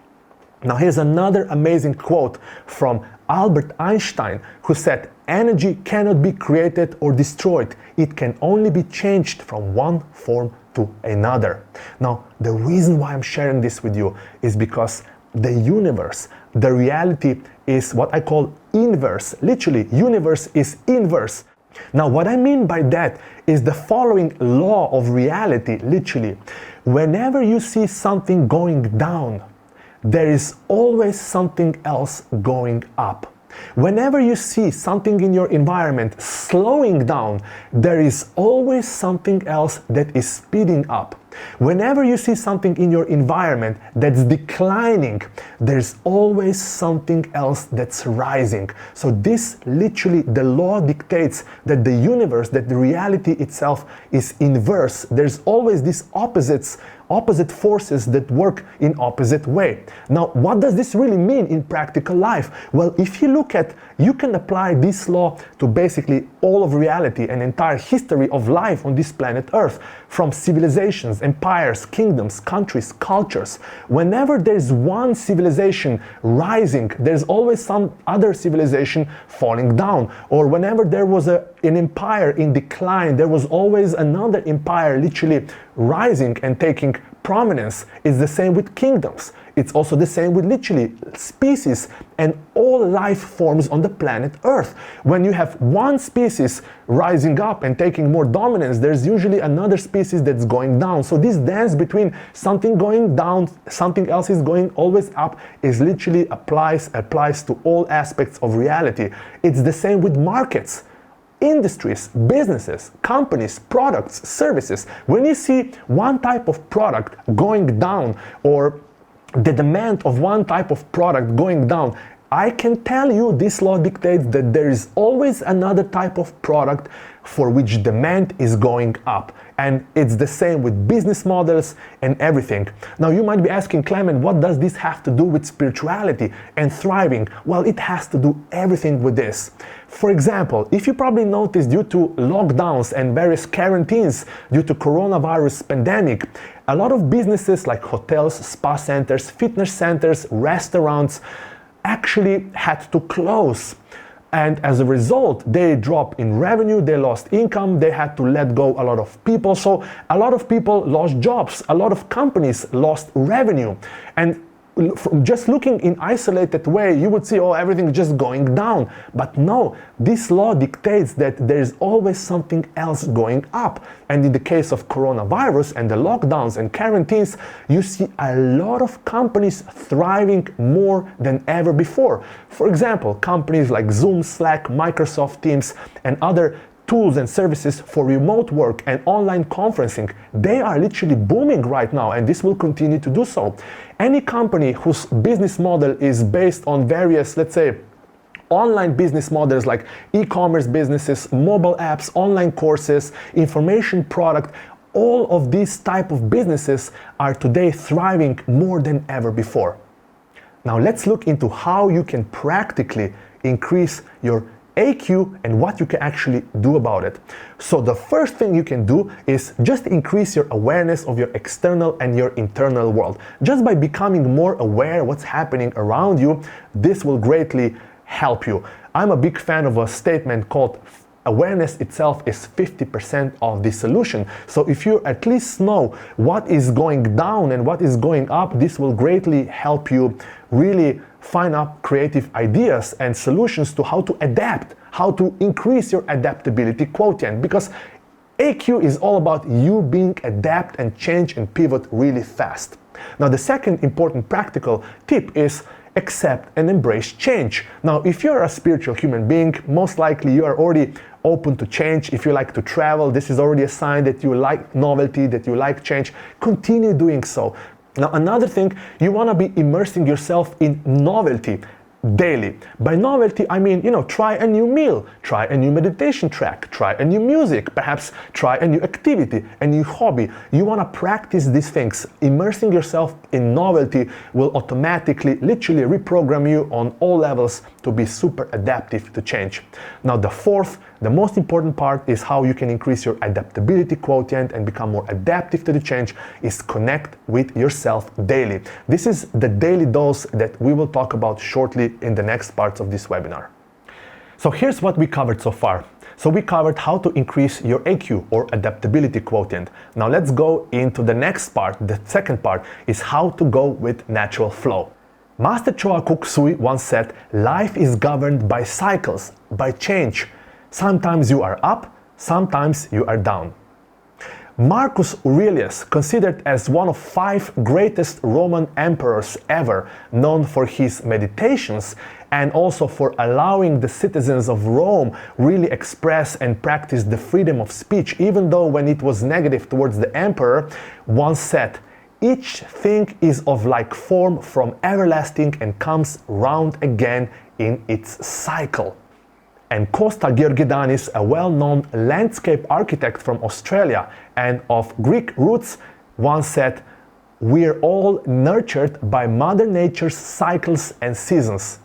Now here's another amazing quote from Albert Einstein, who said, "Energy cannot be created or destroyed. It can only be changed from one form to another." Now, the reason why I'm sharing this with you is because the universe, the reality is what I call inverse. Literally, universe is inverse. Now, what I mean by that is the following law of reality, literally. Whenever you see something going down, there is always something else going up. Whenever you see something in your environment slowing down, there is always something else that is speeding up. Whenever you see something in your environment that's declining, there's always something else that's rising. So this literally, the law dictates that the universe, that the reality itself is inverse. There's always these opposite forces that work in opposite way. Now, what does this really mean in practical life? Well, if you look at, you can apply this law to basically all of reality and entire history of life on this planet Earth, from civilizations, empires, kingdoms, countries, cultures. Whenever there's one civilization rising, there's always some other civilization falling down. Or whenever there was an empire in decline, there was always another empire literally rising and taking prominence. It's the same with kingdoms. It's also the same with literally species and all life forms on the planet Earth. When you have one species rising up and taking more dominance, there's usually another species that's going down. So this dance between something going down, something else is going always up, is literally applies to all aspects of reality. It's the same with markets. Industries, businesses, companies, products, services. When you see one type of product going down, or the demand of one type of product going down, I can tell you this law dictates that there is always another type of product for which demand is going up. And it's the same with business models and everything. Now you might be asking, Klemen, what does this have to do with spirituality and thriving? Well, it has to do everything with this. For example, if you probably noticed, due to lockdowns and various quarantines due to coronavirus pandemic, a lot of businesses like hotels, spa centers, fitness centers, restaurants actually had to close. And as a result, they dropped in revenue, they lost income, they had to let go a lot of people. So a lot of people lost jobs, a lot of companies lost revenue. And from just looking in isolated way, you would see, oh, everything is just going down. But no, this law dictates that there is always something else going up. And in the case of coronavirus and the lockdowns and quarantines, you see a lot of companies thriving more than ever before. For example, companies like Zoom, Slack, Microsoft Teams, and other tools and services for remote work and online conferencing, they are literally booming right now, and this will continue to do so. Any company whose business model is based on various, let's say, online business models like e-commerce businesses, mobile apps, online courses, information product, all of these type of businesses are today thriving more than ever before. Now let's look into how you can practically increase your AQ and what you can actually do about it. So the first thing you can do is just increase your awareness of your external and your internal world. Just by becoming more aware what's happening around you, this will greatly help you. I'm a big fan of a statement called awareness itself is 50% of the solution. So if you at least know what is going down and what is going up, this will greatly help you really find out creative ideas and solutions to how to adapt, how to increase your adaptability quotient, because AQ is all about you being adapt and change and pivot really fast. Now the second important practical tip is accept and embrace change. Now if you're a spiritual human being, most likely you are already open to change. If you like to travel, this is already a sign that you like novelty, that you like change. Continue doing so. Now another thing, you want to be immersing yourself in novelty. daily. By novelty, I mean, try a new meal, try a new meditation track, try a new music, perhaps try a new activity, a new hobby. You want to practice these things. Immersing yourself in novelty will automatically, literally reprogram you on all levels to be super adaptive to change. Now, the fourth, the most important part is how you can increase your adaptability quotient and become more adaptive to the change is connect with yourself daily. This is the daily dose that we will talk about shortly in the next parts of this webinar. So here's what we covered so far. So we covered how to increase your AQ or adaptability quotient. Now let's go into the next part. The second part is how to go with natural flow. Master Choa Kuk Sui once said, life is governed by cycles, by change. Sometimes you are up, sometimes you are down. Marcus Aurelius, considered as one of 5 greatest Roman emperors ever, known for his meditations and also for allowing the citizens of Rome really express and practice the freedom of speech, even though when it was negative towards the emperor, once said, each thing is of like form from everlasting and comes round again in its cycle. And Costa Georgidanis, a well-known landscape architect from Australia and of Greek roots, once said, we're all nurtured by Mother Nature's cycles and seasons.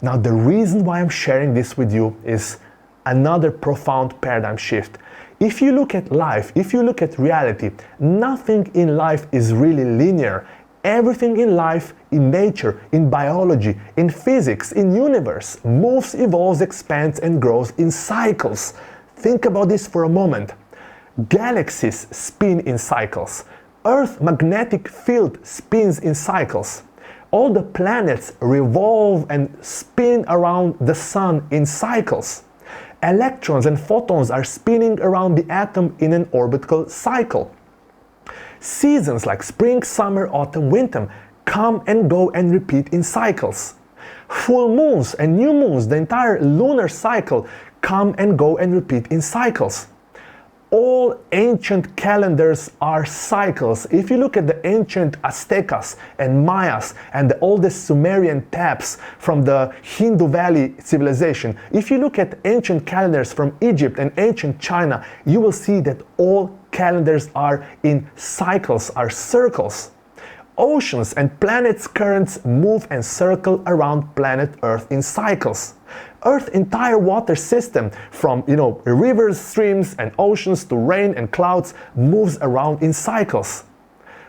Now, the reason why I'm sharing this with you is another profound paradigm shift. If you look at life, if you look at reality, nothing in life is really linear. Everything in life, in nature, in biology, in physics, in universe, moves, evolves, expands, and grows in cycles. Think about this for a moment. Galaxies spin in cycles. Earth's magnetic field spins in cycles. All the planets revolve and spin around the sun in cycles. Electrons and photons are spinning around the atom in an orbital cycle. Seasons like spring, summer, autumn, winter come and go and repeat in cycles. Full moons and new moons, the entire lunar cycle, come and go and repeat in cycles. All ancient calendars are cycles. If you look at the ancient Aztecas and Mayas and the oldest Sumerian taps from the Hindu Valley civilization, if you look at ancient calendars from Egypt and ancient China, you will see that all calendars are in cycles, are circles. Oceans and planets' currents move and circle around planet Earth in cycles. Earth's entire water system, from rivers, streams, and oceans to rain and clouds, moves around in cycles.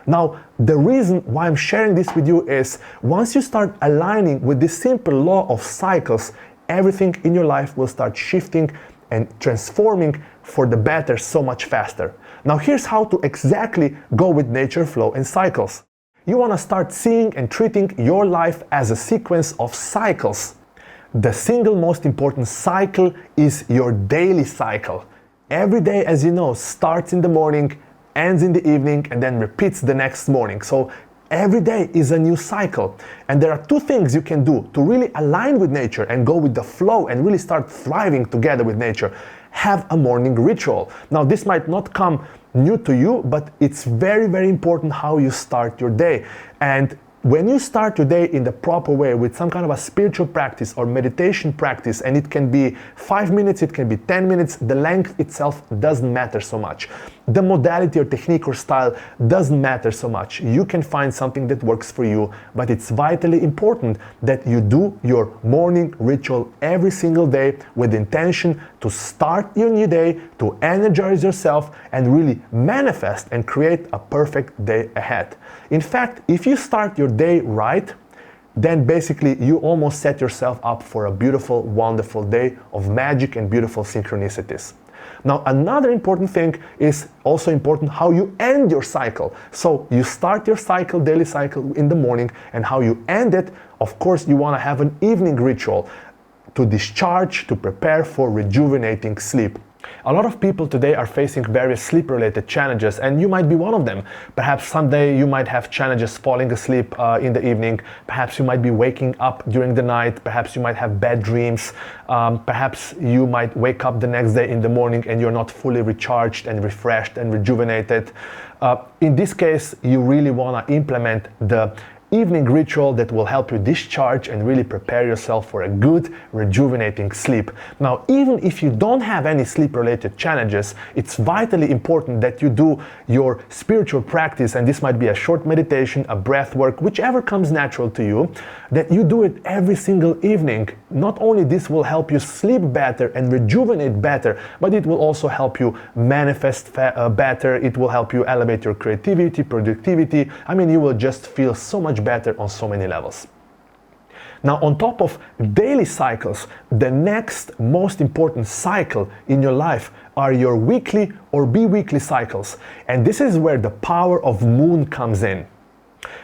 Now, the reason why I'm sharing this with you is once you start aligning with this simple law of cycles, everything in your life will start shifting and transforming for the better so much faster. Now, here's how to exactly go with nature, flow, and cycles. You want to start seeing and treating your life as a sequence of cycles. The single most important cycle is your daily cycle. Every day, as you know, starts in the morning, ends in the evening, and then repeats the next morning. So every day is a new cycle. And there are 2 things you can do to really align with nature and go with the flow and really start thriving together with nature. Have a morning ritual. Now, this might not come new to you, but it's very, very important how you start your day. And when you start your day in the proper way with some kind of a spiritual practice or meditation practice, and it can be 5 minutes, it can be 10 minutes, the length itself doesn't matter so much. The modality or technique or style doesn't matter so much. You can find something that works for you, but it's vitally important that you do your morning ritual every single day with intention to start your new day, to energize yourself, and really manifest and create a perfect day ahead. In fact, if you start your day right, then basically you almost set yourself up for a beautiful, wonderful day of magic and beautiful synchronicities. Now, another important thing is also important how you end your cycle. So you start your cycle, daily cycle in the morning, and how you end it, of course, you want to have an evening ritual to discharge, to prepare for rejuvenating sleep. A lot of people today are facing various sleep-related challenges, and you might be one of them. Perhaps someday you might have challenges falling asleep in the evening. Perhaps you might be waking up during the night. Perhaps you might have bad dreams. Perhaps you might wake up the next day in the morning and you're not fully recharged and refreshed and rejuvenated. In this case, you really want to implement the evening ritual that will help you discharge and really prepare yourself for a good, rejuvenating sleep. Now, even if you don't have any sleep-related challenges, it's vitally important that you do your spiritual practice, and this might be a short meditation, a breath work, whichever comes natural to you, that you do it every single evening. Not only this will help you sleep better and rejuvenate better, but it will also help you manifest better. It will help you elevate your creativity, productivity. I mean, you will just feel so much better on so many levels. Now, on top of daily cycles, the next most important cycle in your life are your weekly or bi-weekly cycles. And this is where the power of moon comes in.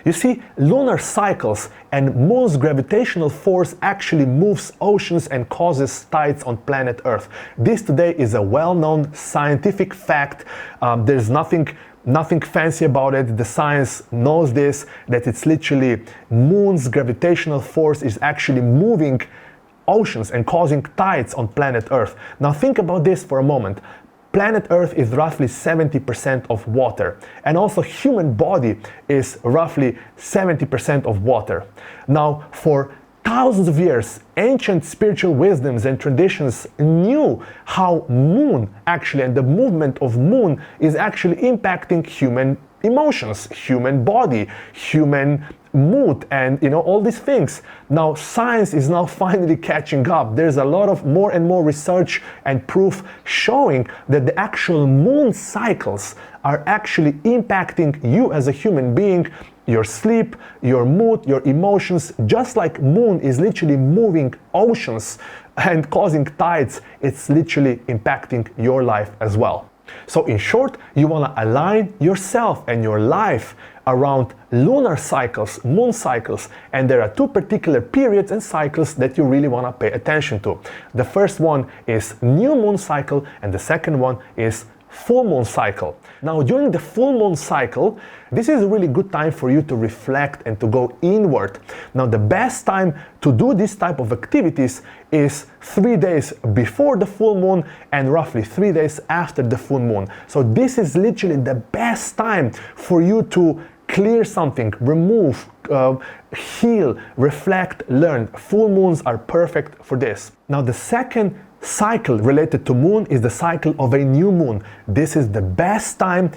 You see, lunar cycles and moon's gravitational force actually moves oceans and causes tides on planet Earth. This today is a well-known scientific fact. There's nothing fancy about it. The science knows this, that it's literally moon's gravitational force is actually moving oceans and causing tides on planet Earth. Now think about this for a moment. Planet Earth is roughly 70% of water, and also human body is roughly 70% of water. Now, for thousands of years, ancient spiritual wisdoms and traditions knew how moon actually, and the movement of moon is actually impacting human emotions, human body, human mood, and all these things. Now science is now finally catching up. There's a lot of more and more research and proof showing that the actual moon cycles are actually impacting you as a human being, your sleep, your mood, your emotions. Just like moon is literally moving oceans and causing tides, it's literally impacting your life as well. So in short, you want to align yourself and your life around lunar cycles, moon cycles, and there are two particular periods and cycles that you really want to pay attention to. The first one is new moon cycle, and the second one is full moon cycle. Now, during the full moon cycle, this is a really good time for you to reflect and to go inward. Now, the best time to do this type of activities is 3 days before the full moon and roughly 3 days after the full moon. So this is literally the best time for you to clear something, remove, heal, reflect, learn. Full moons are perfect for this. Now, the second cycle related to moon is the cycle of a new moon. This is the best time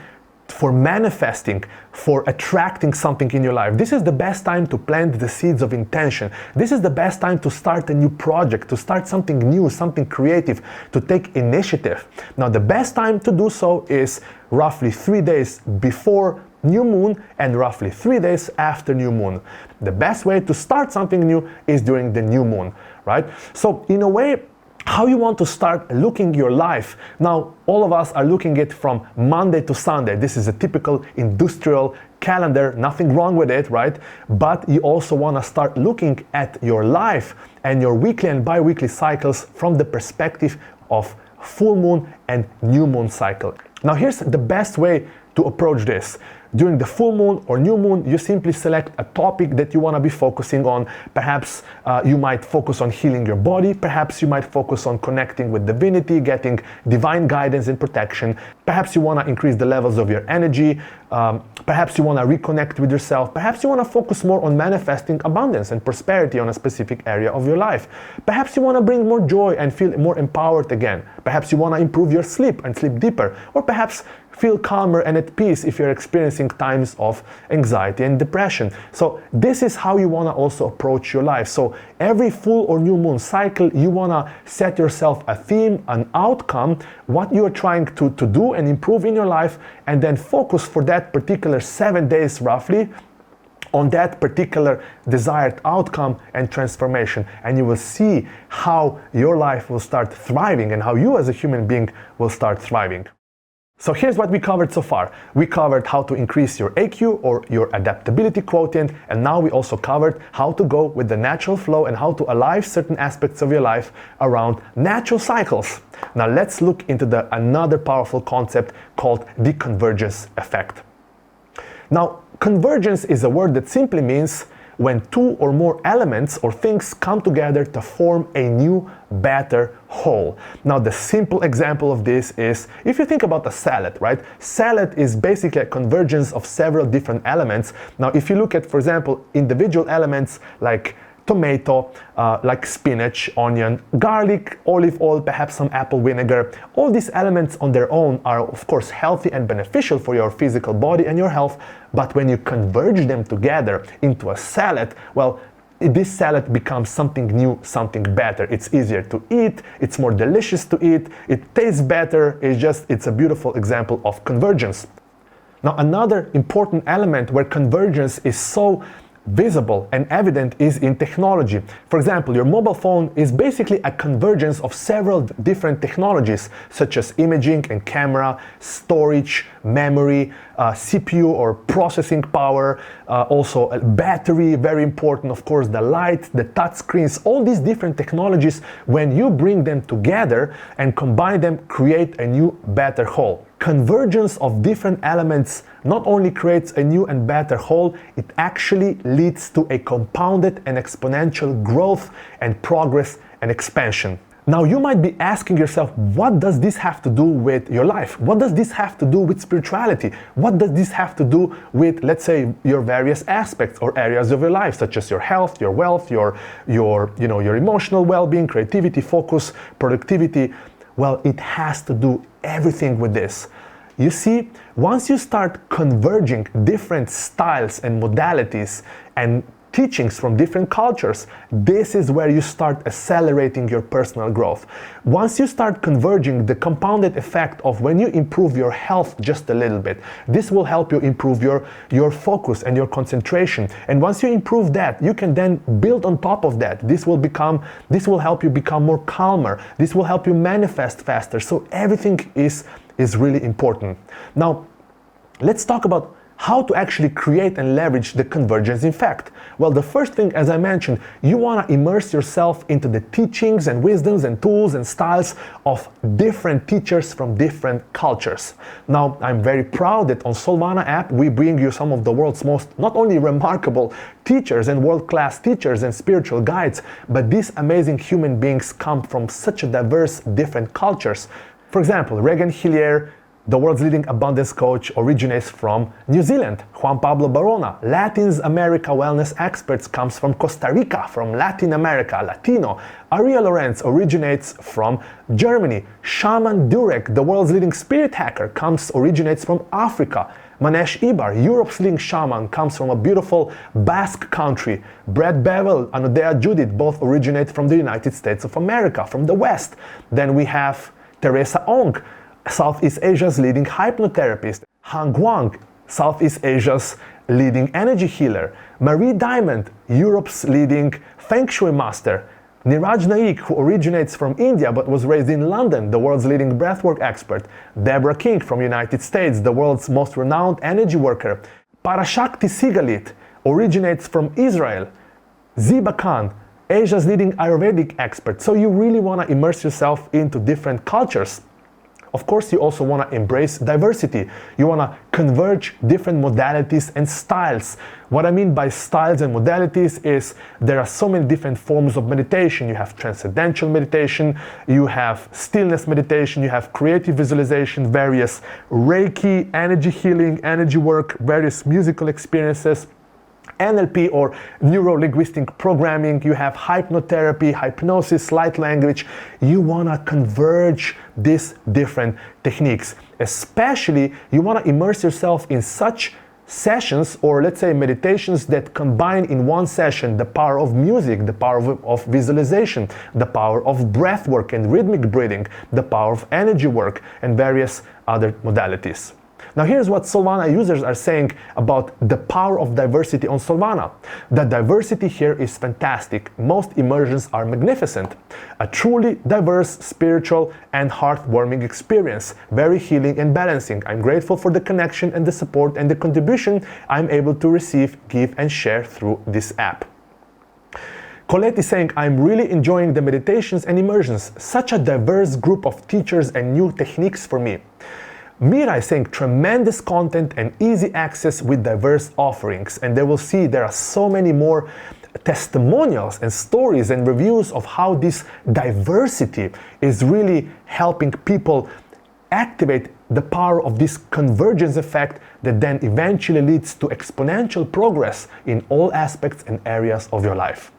for manifesting, for attracting something in your life. This is the best time to plant the seeds of intention. This is the best time to start a new project, to start something new, something creative, to take initiative. Now, the best time to do so is roughly 3 days before new moon and roughly 3 days after new moon. The best way to start something new is during the new moon, right? So in a way, how you want to start looking your life. Now, all of us are looking it from Monday to Sunday. This is a typical industrial calendar, nothing wrong with it, right? But you also want to start looking at your life and your weekly and bi-weekly cycles from the perspective of full moon and new moon cycle. Now, here's the best way to approach this. During the full moon or new moon, you simply select a topic that you want to be focusing on. Perhaps you might focus on healing your body. Perhaps you might focus on connecting with divinity, getting divine guidance and protection. Perhaps you want to increase the levels of your energy. Perhaps you want to reconnect with yourself. Perhaps you want to focus more on manifesting abundance and prosperity on a specific area of your life. Perhaps you want to bring more joy and feel more empowered again. Perhaps you want to improve your sleep and sleep deeper. Or perhaps feel calmer and at peace if you're experiencing times of anxiety and depression. So this is how you want to also approach your life. So every full or new moon cycle, you want to set yourself a theme, an outcome, what you're trying to do and improve in your life, and then focus for that particular 7 days roughly on that particular desired outcome and transformation. And you will see how your life will start thriving and how you as a human being will start thriving. So here's what we covered so far. We covered how to increase your AQ or your adaptability quotient, and now we also covered how to go with the natural flow and how to align certain aspects of your life around natural cycles. Now let's look into another powerful concept called the convergence effect. Now, convergence is a word that simply means when two or more elements or things come together to form a new, better whole. Now, the simple example of this is, if you think about a salad, right? Salad is basically a convergence of several different elements. Now, if you look at, for example, individual elements like tomato, like spinach, onion, garlic, olive oil, perhaps some apple vinegar. All these elements on their own are of course healthy and beneficial for your physical body and your health, but when you converge them together into a salad, well, this salad becomes something new, something better. It's easier to eat, it's more delicious to eat, it tastes better, it's a beautiful example of convergence. Now, another important element where convergence is so visible and evident is in technology. For example, your mobile phone is basically a convergence of several different technologies, such as imaging and camera, storage, memory, CPU or processing power, also a battery, very important, of course, the light, the touch screens. All these different technologies, when you bring them together and combine them, create a new, better whole. Convergence of different elements not only creates a new and better whole, it actually leads to a compounded and exponential growth and progress and expansion. Now, you might be asking yourself, what does this have to do with your life? What does this have to do with spirituality? What does this have to do with, let's say, your various aspects or areas of your life, such as your health, your wealth, your emotional well-being, creativity, focus, productivity? Well, it has to do everything with this. You see, once you start converging different styles and modalities and teachings from different cultures, this is where you start accelerating your personal growth. Once you start converging, the compounded effect of when you improve your health just a little bit, this will help you improve your focus and your concentration. And once you improve that, you can then build on top of that. This will help you become more calmer. This will help you manifest faster. So everything is really important. Now, let's talk about how to actually create and leverage the convergence effect. Well, the first thing, as I mentioned, you want to immerse yourself into the teachings and wisdoms and tools and styles of different teachers from different cultures. Now, I'm very proud that on Soulvana app, we bring you some of the world's most not only remarkable teachers and world-class teachers and spiritual guides, but these amazing human beings come from such a diverse, different cultures. For example, Regan Hillier, the world's leading abundance coach, originates from New Zealand. Juan Pablo Barona, Latin America wellness experts, comes from Costa Rica, from Latin America, Latino. Aria Lorenz originates from Germany. Shaman Durek, the world's leading spirit hacker, originates from Africa. Manesh Ibar, Europe's leading shaman, comes from a beautiful Basque country. Brett Bevel and Odea Judith both originate from the United States of America, from the West. Then we have Teresa Ong, Southeast Asia's leading hypnotherapist. Han Guang, Southeast Asia's leading energy healer. Marie Diamond, Europe's leading Feng Shui master. Niraj Naik, who originates from India but was raised in London, the world's leading breathwork expert. Deborah King from United States, the world's most renowned energy worker. Parashakti Sigalit originates from Israel. Ziba Khan, Asia's leading Ayurvedic expert. So you really want to immerse yourself into different cultures. Of course, you also want to embrace diversity. You want to converge different modalities and styles. What I mean by styles and modalities is there are so many different forms of meditation. You have transcendental meditation, you have stillness meditation, you have creative visualization, various Reiki, energy healing, energy work, various musical experiences, NLP or neuro-linguistic programming, you have hypnotherapy, hypnosis, light language. You want to converge these different techniques. Especially, you want to immerse yourself in such sessions, or let's say meditations, that combine in one session the power of music, the power of visualization, the power of breath work and rhythmic breathing, the power of energy work, and various other modalities. Now here's what Soulvana users are saying about the power of diversity on Soulvana. The diversity here is fantastic. Most immersions are magnificent. A truly diverse, spiritual, and heartwarming experience. Very healing and balancing. I'm grateful for the connection and the support and the contribution I'm able to receive, give, and share through this app. Colette is saying, I'm really enjoying the meditations and immersions. Such a diverse group of teachers and new techniques for me. Mira is saying tremendous content and easy access with diverse offerings. And they will see there are so many more testimonials and stories and reviews of how this diversity is really helping people activate the power of this convergence effect that then eventually leads to exponential progress in all aspects and areas of your life.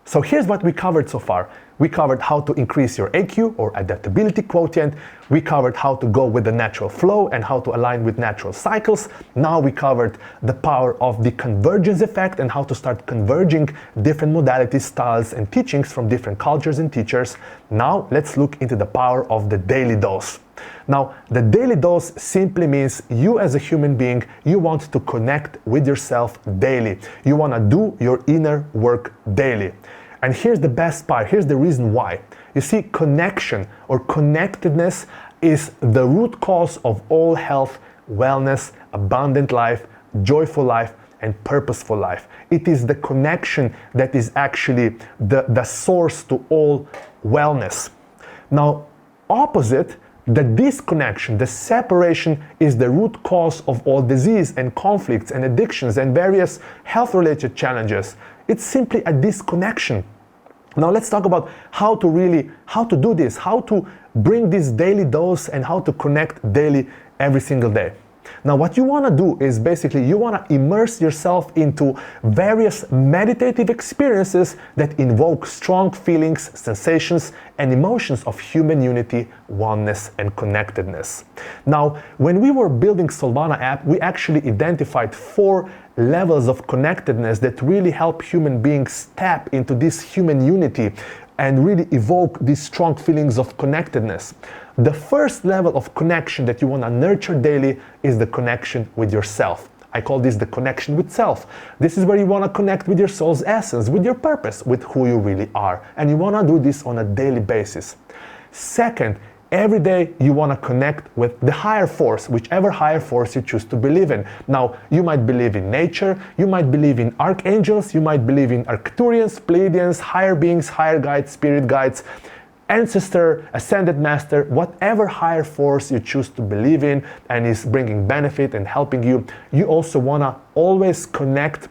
So here's what we covered so far. We covered how to increase your AQ or adaptability quotient. We covered how to go with the natural flow and how to align with natural cycles. Now we covered the power of the convergence effect and how to start converging different modalities, styles, and teachings from different cultures and teachers. Now let's look into the power of the daily dose. Now, the daily dose simply means you as a human being, you want to connect with yourself daily. You want to do your inner work daily. And here's the best part, here's the reason why. You see, connection or connectedness is the root cause of all health, wellness, abundant life, joyful life, and purposeful life. It is the connection that is actually the source to all wellness. Now, opposite, the disconnection, the separation is the root cause of all disease and conflicts and addictions and various health-related challenges. It's simply a disconnection. Now let's talk about how to do this, how to bring this daily dose and how to connect daily every single day. Now what you want to do is basically you want to immerse yourself into various meditative experiences that invoke strong feelings, sensations, and emotions of human unity, oneness, and connectedness. Now, when we were building Soulvana app, we actually identified 4 levels of connectedness that really help human beings tap into this human unity and really evoke these strong feelings of connectedness. The first level of connection that you want to nurture daily is the connection with yourself. I call this the connection with self. This is where you want to connect with your soul's essence, with your purpose, with who you really are. And you want to do this on a daily basis. Second, every day you want to connect with the higher force, whichever higher force you choose to believe in. Now, you might believe in nature, you might believe in archangels, you might believe in Arcturians, Pleiadians, higher beings, higher guides, spirit guides, ancestor, ascended master, whatever higher force you choose to believe in and is bringing benefit and helping you. You also want to always connect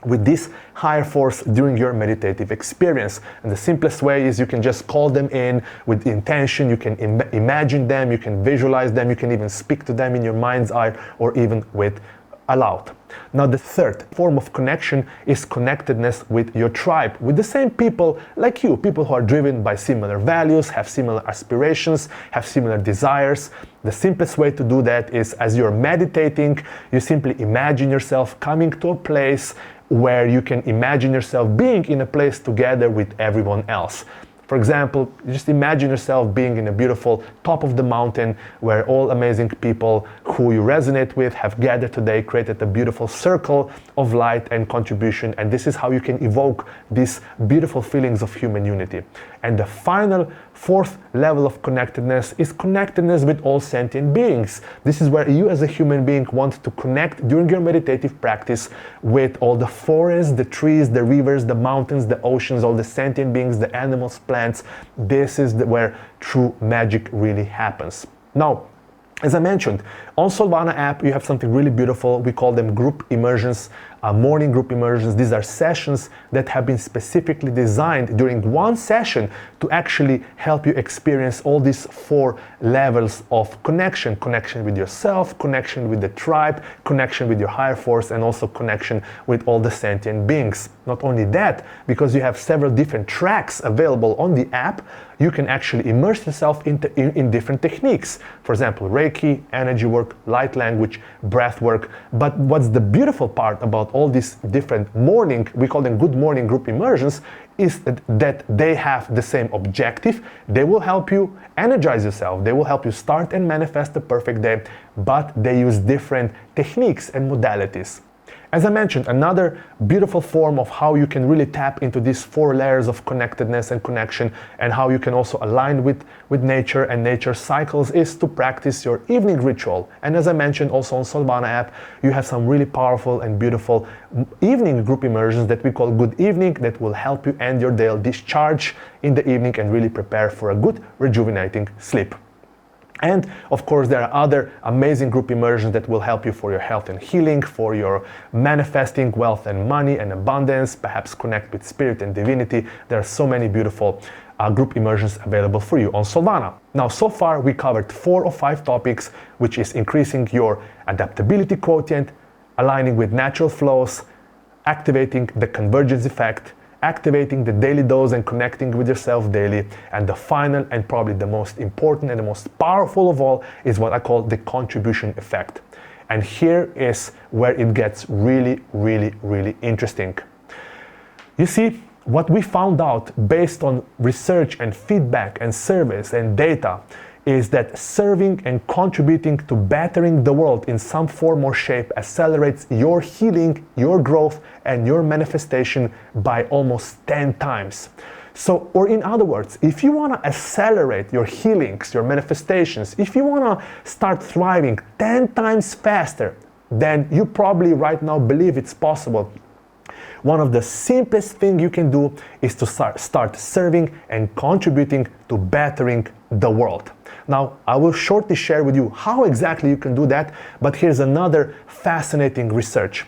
with this higher force during your meditative experience. And the simplest way is you can just call them in with intention, you can imagine them, you can visualize them, you can even speak to them in your mind's eye or even with aloud. Now the third form of connection is connectedness with your tribe, with the same people like you, people who are driven by similar values, have similar aspirations, have similar desires. The simplest way to do that is as you're meditating, you simply imagine yourself coming to a place where you can imagine yourself being in a place together with everyone else. For example, just imagine yourself being in a beautiful top of the mountain where all amazing people who you resonate with have gathered today, created a beautiful circle of light and contribution, and this is how you can evoke these beautiful feelings of human unity. And the final fourth level of connectedness is connectedness with all sentient beings. This is where you as a human being want to connect during your meditative practice with all the forests, the trees, the rivers, the mountains, the oceans, all the sentient beings, the animals, plants. This is where true magic really happens. Now, as I mentioned, on Soulvana app, you have something really beautiful. We call them group immersions, morning group immersions. These are sessions that have been specifically designed during one session to actually help you experience all these 4 levels of connection. Connection with yourself, connection with the tribe, connection with your higher force, and also connection with all the sentient beings. Not only that, because you have several different tracks available on the app, you can actually immerse yourself in different techniques. For example, Reiki, energy work, light language, breath work. But what's the beautiful part about all these different morning, we call them good morning group immersions, is that they have the same objective. They will help you energize yourself. They will help you start and manifest the perfect day, but they use different techniques and modalities. As I mentioned, another beautiful form of how you can really tap into these 4 layers of connectedness and connection, and how you can also align with nature and nature cycles, is to practice your evening ritual. And as I mentioned, also on Soulvana app, you have some really powerful and beautiful evening group immersions that we call Good Evening, that will help you end your day discharge in the evening and really prepare for a good rejuvenating sleep. And of course, there are other amazing group immersions that will help you for your health and healing, for your manifesting wealth and money and abundance, perhaps connect with spirit and divinity. There are so many beautiful group immersions available for you on Soulvana. Now, so far we covered 4 or 5 topics, which is increasing your adaptability quotient, aligning with natural flows, activating the convergence effect, activating the daily dose and connecting with yourself daily, and the final and probably the most important and the most powerful of all is what I call the contribution effect. And here is where it gets really, really, really interesting. You see, what we found out based on research and feedback and surveys and data is that serving and contributing to bettering the world in some form or shape accelerates your healing, your growth, and your manifestation by almost 10 times. So, or in other words, if you want to accelerate your healings, your manifestations, if you want to start thriving 10 times faster, then you probably right now believe it's possible. One of the simplest things you can do is to start serving and contributing to bettering the world. Now, I will shortly share with you how exactly you can do that, but here's another fascinating research.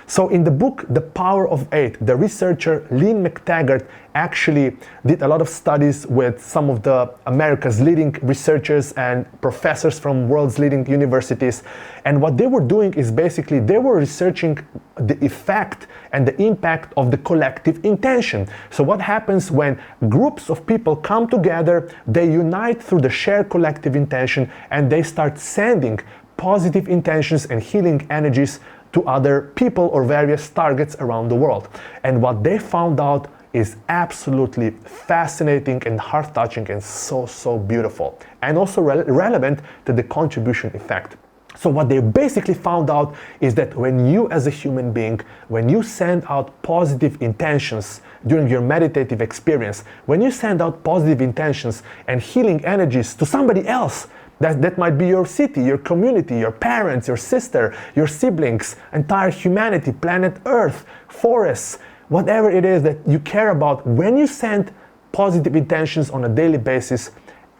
So in the book, The Power of 8, the researcher Lynn McTaggart actually did a lot of studies with some of the America's leading researchers and professors from world's leading universities. And what they were doing is basically they were researching the effect and the impact of the collective intention. So what happens when groups of people come together, they unite through the shared collective intention, and they start sending positive intentions and healing energies to other people or various targets around the world. And what they found out is absolutely fascinating and heart-touching and so beautiful, and also relevant to the contribution effect. So what they basically found out is that when you as a human being, when you send out positive intentions during your meditative experience, when you send out positive intentions and healing energies to somebody else, that might be your city, your community, your parents, your sister, your siblings, entire humanity, planet Earth, forests, whatever it is that you care about, when you send positive intentions on a daily basis,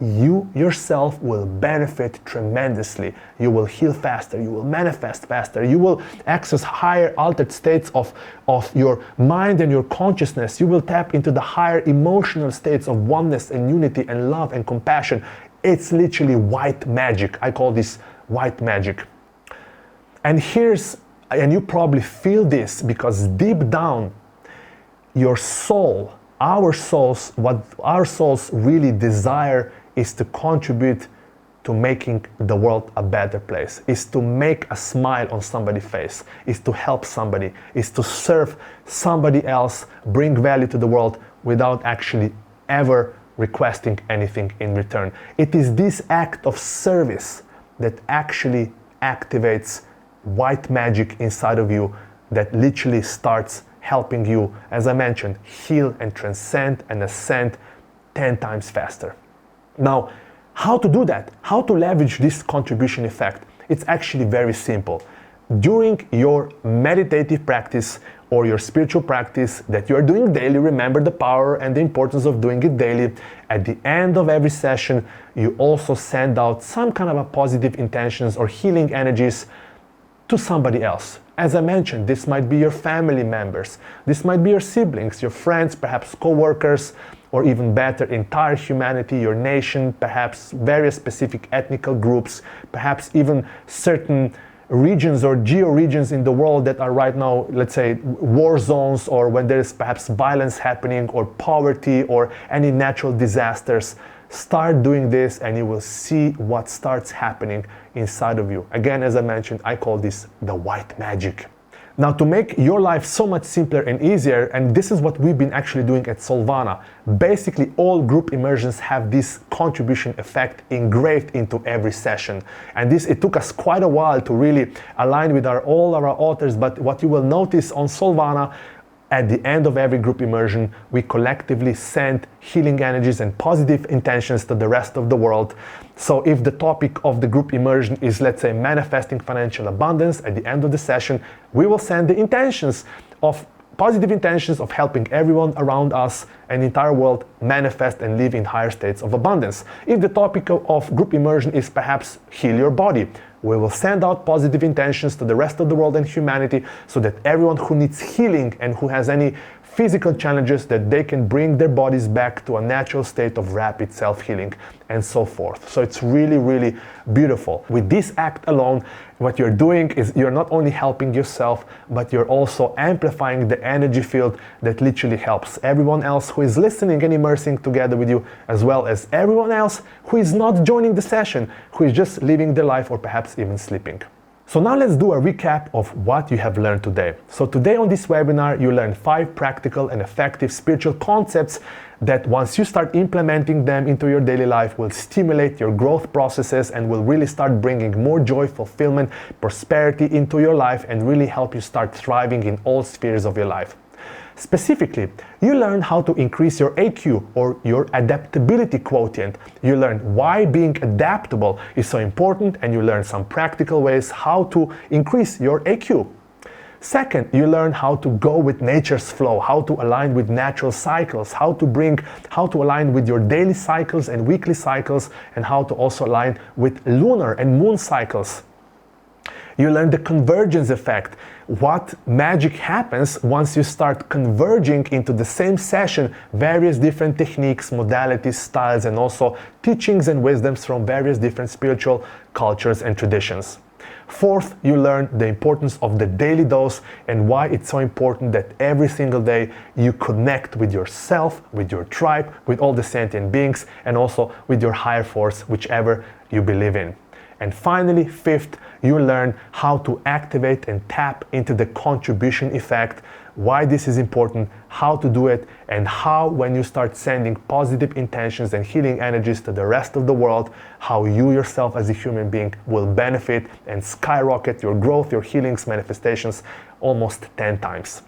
you yourself will benefit tremendously. You will heal faster, you will manifest faster, you will access higher altered states of your mind and your consciousness. You will tap into the higher emotional states of oneness and unity and love and compassion. It's literally white magic. I call this white magic. And you probably feel this because deep down, your soul, what our souls really desire is to contribute to making the world a better place, is to make a smile on somebody's face, is to help somebody, is to serve somebody else, bring value to the world without actually ever requesting anything in return. It is this act of service that actually activates white magic inside of you that literally starts helping you, as I mentioned, heal and transcend and ascend 10 times faster. Now, how to do that? How to leverage this contribution effect? It's actually very simple. During your meditative practice or your spiritual practice that you are doing daily, remember the power and the importance of doing it daily. At the end of every session, you also send out some kind of a positive intentions or healing energies to somebody else. As I mentioned, this might be your family members, this might be your siblings, your friends, perhaps co-workers, or even better, entire humanity, your nation, perhaps various specific ethnical groups, perhaps even certain regions or geo-regions in the world that are right now, let's say, war zones, or when there is perhaps violence happening or poverty or any natural disasters. Start doing this and you will see what starts happening inside of you. Again, as I mentioned, I call this the white magic. Now, to make your life so much simpler and easier, and this is what we've been actually doing at Soulvana, basically all group immersions have this contribution effect engraved into every session. And it took us quite a while to really align with all our authors, but what you will notice on Soulvana, at the end of every group immersion, we collectively send healing energies and positive intentions to the rest of the world. So if the topic of the group immersion is, let's say, manifesting financial abundance, at the end of the session, we will send the intentions of positive intentions of helping everyone around us and the entire world manifest and live in higher states of abundance. If the topic of group immersion is perhaps heal your body, we will send out positive intentions to the rest of the world and humanity so that everyone who needs healing and who has any physical challenges, that they can bring their bodies back to a natural state of rapid self-healing and so forth. So it's really, really beautiful. With this act alone, what you're doing is you're not only helping yourself, but you're also amplifying the energy field that literally helps everyone else who is listening and immersing together with you, as well as everyone else who is not joining the session, who is just living their life or perhaps even sleeping. So now let's do a recap of what you have learned today. So today on this webinar, you learned 5 practical and effective spiritual concepts that once you start implementing them into your daily life will stimulate your growth processes and will really start bringing more joy, fulfillment, prosperity into your life and really help you start thriving in all spheres of your life. Specifically, you learn how to increase your AQ or your adaptability quotient. You learn why being adaptable is so important, and you learn some practical ways how to increase your AQ. Second, you learn how to go with nature's flow, how to align with natural cycles, how to align with your daily cycles and weekly cycles, and how to also align with lunar and moon cycles. You learn the convergence effect, what magic happens once you start converging into the same session various different techniques, modalities, styles, and also teachings and wisdoms from various different spiritual cultures and traditions. Fourth, you learn the importance of the daily dose and why it's so important that every single day you connect with yourself, with your tribe, with all the sentient beings, and also with your higher force, whichever you believe in. And finally, fifth, you learn how to activate and tap into the contribution effect, why this is important, how to do it, and how when you start sending positive intentions and healing energies to the rest of the world, how you yourself as a human being will benefit and skyrocket your growth, your healings, manifestations almost 10 times.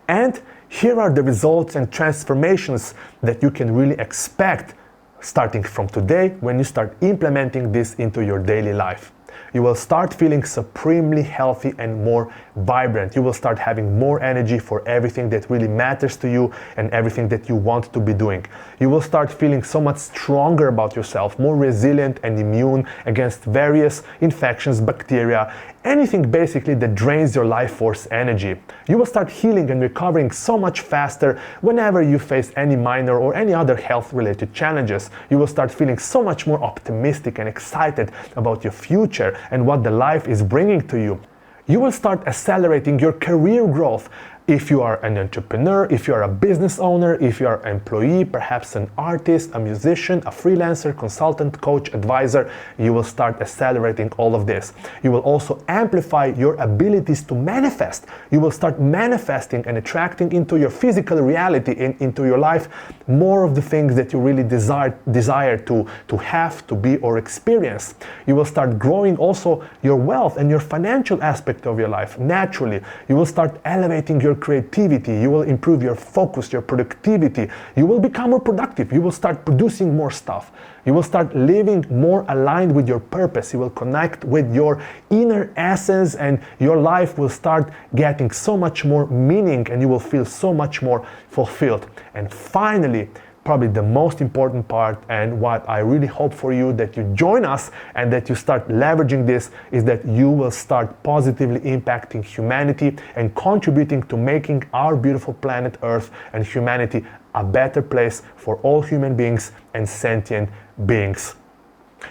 And here are the results and transformations that you can really expect starting from today when you start implementing this into your daily life. You will start feeling supremely healthy and more vibrant. You will start having more energy for everything that really matters to you and everything that you want to be doing. You will start feeling so much stronger about yourself, more resilient and immune against various infections, bacteria, anything basically that drains your life force energy. You will start healing and recovering so much faster whenever you face any minor or any other health-related challenges. You will start feeling so much more optimistic and excited about your future and what the life is bringing to you. You will start accelerating your career growth. If you are an entrepreneur, if you are a business owner, if you are an employee, perhaps an artist, a musician, a freelancer, consultant, coach, advisor, you will start accelerating all of this. You will also amplify your abilities to manifest. You will start manifesting and attracting into your physical reality, into your life, more of the things that you really desire to have, to be, or experience. You will start growing also your wealth and your financial aspect of your life naturally. You will start elevating your creativity, you will improve your focus, your productivity, you will become more productive, you will start producing more stuff, you will start living more aligned with your purpose, you will connect with your inner essence, and your life will start getting so much more meaning and you will feel so much more fulfilled. And finally, probably the most important part, and what I really hope for you that you join us and that you start leveraging this, is that you will start positively impacting humanity and contributing to making our beautiful planet Earth and humanity a better place for all human beings and sentient beings.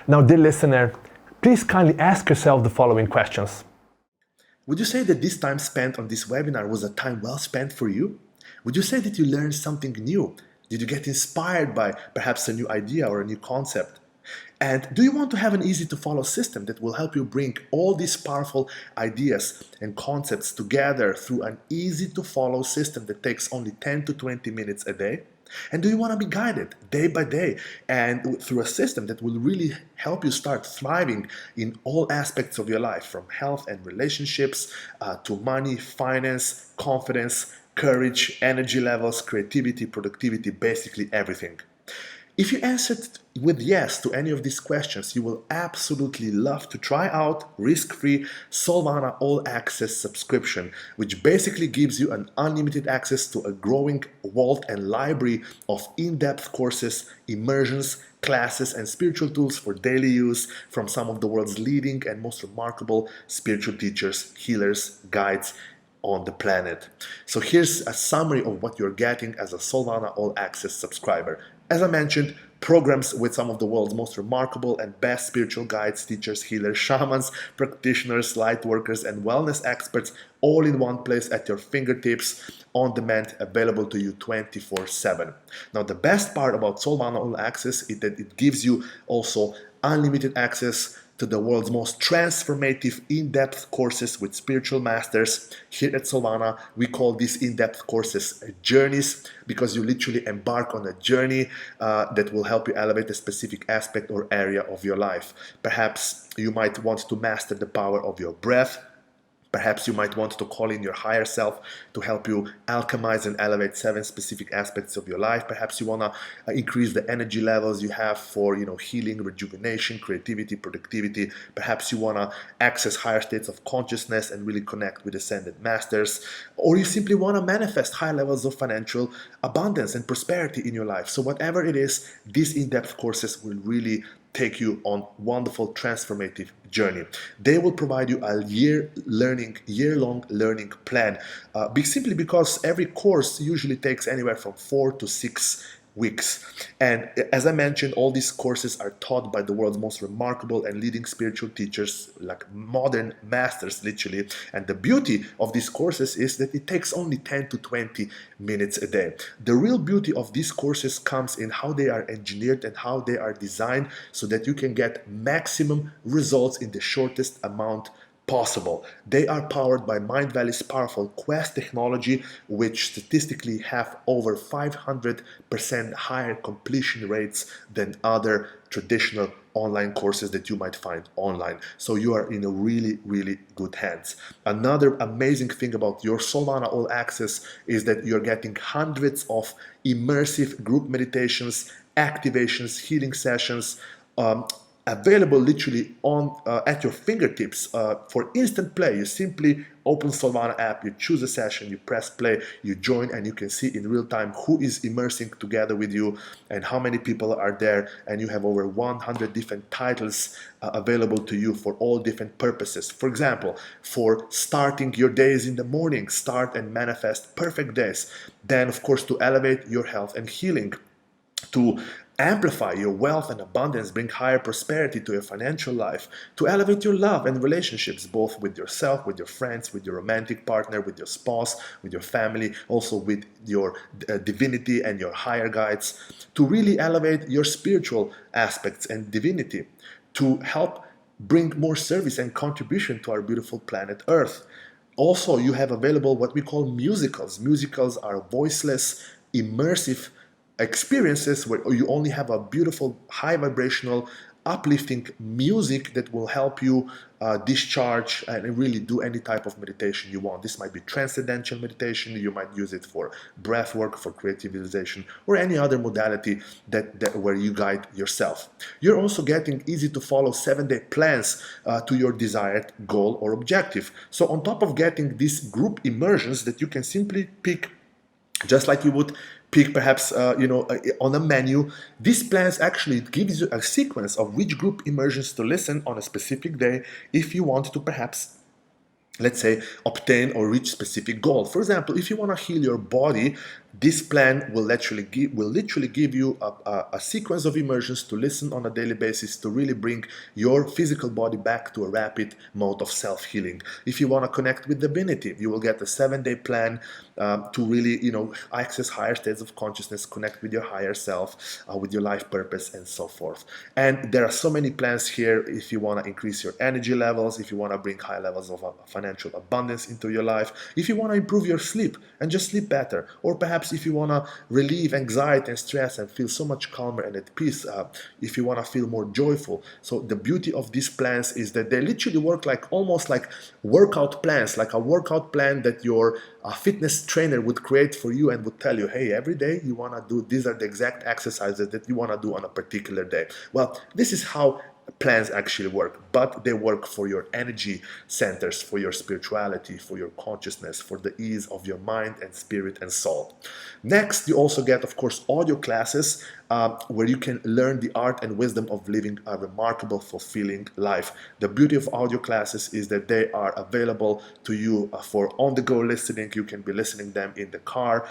Now, dear listener, please kindly ask yourself the following questions. Would you say that this time spent on this webinar was a time well spent for you? Would you say that you learned something new? Did you get inspired by perhaps a new idea or a new concept? And do you want to have an easy to follow system that will help you bring all these powerful ideas and concepts together through an easy to follow system that takes only 10 to 20 minutes a day? And do you want to be guided day by day and through a system that will really help you start thriving in all aspects of your life, from health and relationships to money, finance, confidence, courage, energy levels, creativity, productivity, basically everything? If you answered with yes to any of these questions, you will absolutely love to try out risk-free Soulvana All Access subscription, which basically gives you an unlimited access to a growing vault and library of in-depth courses, immersions, classes, and spiritual tools for daily use from some of the world's leading and most remarkable spiritual teachers, healers, guides on the planet. So here's a summary of what you're getting as a Soulvana All Access subscriber. As I mentioned, programs with some of the world's most remarkable and best spiritual guides, teachers, healers, shamans, practitioners, light workers, and wellness experts, all in one place at your fingertips, on demand, available to you 24/7. Now, the best part about Soulvana All Access is that it gives you also unlimited access to the world's most transformative in-depth courses with spiritual masters. Here at Soulvana, we call these in-depth courses journeys, because you literally embark on a journey that will help you elevate a specific aspect or area of your life. Perhaps you might want to master the power of your breath. Perhaps you might want to call in your higher self to help you alchemize and elevate 7 specific aspects of your life. Perhaps you want to increase the energy levels you have for, healing, rejuvenation, creativity, productivity. Perhaps you want to access higher states of consciousness and really connect with ascended masters. Or you simply want to manifest high levels of financial abundance and prosperity in your life. So whatever it is, these in-depth courses will really take you on wonderful transformative journey. They will provide you a year-long learning plan, simply because every course usually takes anywhere from 4 to 6 weeks. And as I mentioned, all these courses are taught by the world's most remarkable and leading spiritual teachers, like modern masters, literally. And the beauty of these courses is that it takes only 10 to 20 minutes a day. The real beauty of these courses comes in how they are engineered and how they are designed so that you can get maximum results in the shortest amount possible. They are powered by Mind Valley's powerful Quest technology, which statistically have over 500% higher completion rates than other traditional online courses that you might find online. So you are in a really, really good hands. Another amazing thing about your Soulvana All Access is that you're getting hundreds of immersive group meditations, activations, healing sessions, available literally on at your fingertips for instant play. You simply open Soulvana app, you choose a session, you press play, you join, and you can see in real time who is immersing together with you and how many people are there. And you have over 100 different titles available to you for all different purposes. For example, for starting your days in the morning, start and manifest perfect days. Then, of course, to elevate your health and healing, to amplify your wealth and abundance, bring higher prosperity to your financial life, to elevate your love and relationships, both with yourself, with your friends, with your romantic partner, with your spouse, with your family, also with your divinity and your higher guides, to really elevate your spiritual aspects and divinity, to help bring more service and contribution to our beautiful planet Earth. Also, you have available what we call musicals. Musicals are voiceless, immersive experiences where you only have a beautiful, high vibrational, uplifting music that will help you discharge and really do any type of meditation you want. This might be transcendental meditation. You might use it for breath work, for creative visualization, or any other modality that where you guide yourself. You're also getting easy to follow 7-day plans to your desired goal or objective. So on top of getting these group immersions that you can simply pick, just like you would pick perhaps on a menu, these plans actually gives you a sequence of which group immersions to listen on a specific day if you want to perhaps, let's say, obtain or reach specific goal. For example, if you want to heal your body, this plan will literally give you a sequence of immersions to listen on a daily basis to really bring your physical body back to a rapid mode of self-healing. If you want to connect with divinity, you will get a 7-day plan to really, access higher states of consciousness, connect with your higher self, with your life purpose, and so forth. And there are so many plans here if you want to increase your energy levels, if you want to bring high levels of financial abundance into your life, if you want to improve your sleep and just sleep better, or perhaps perhaps if you want to relieve anxiety and stress and feel so much calmer and at peace, if you want to feel more joyful. So the beauty of these plans is that they literally work like almost like workout plans, like a workout plan that your fitness trainer would create for you and would tell you, hey, every day you want to do, these are the exact exercises that you want to do on a particular day. Well, this is how plans actually work, but they work for your energy centers, for your spirituality, for your consciousness, for the ease of your mind and spirit and soul. Next, you also get, of course, audio classes where you can learn the art and wisdom of living a remarkable, fulfilling life. The beauty of audio classes is that they are available to you for on-the-go listening. You can be listening them in the car,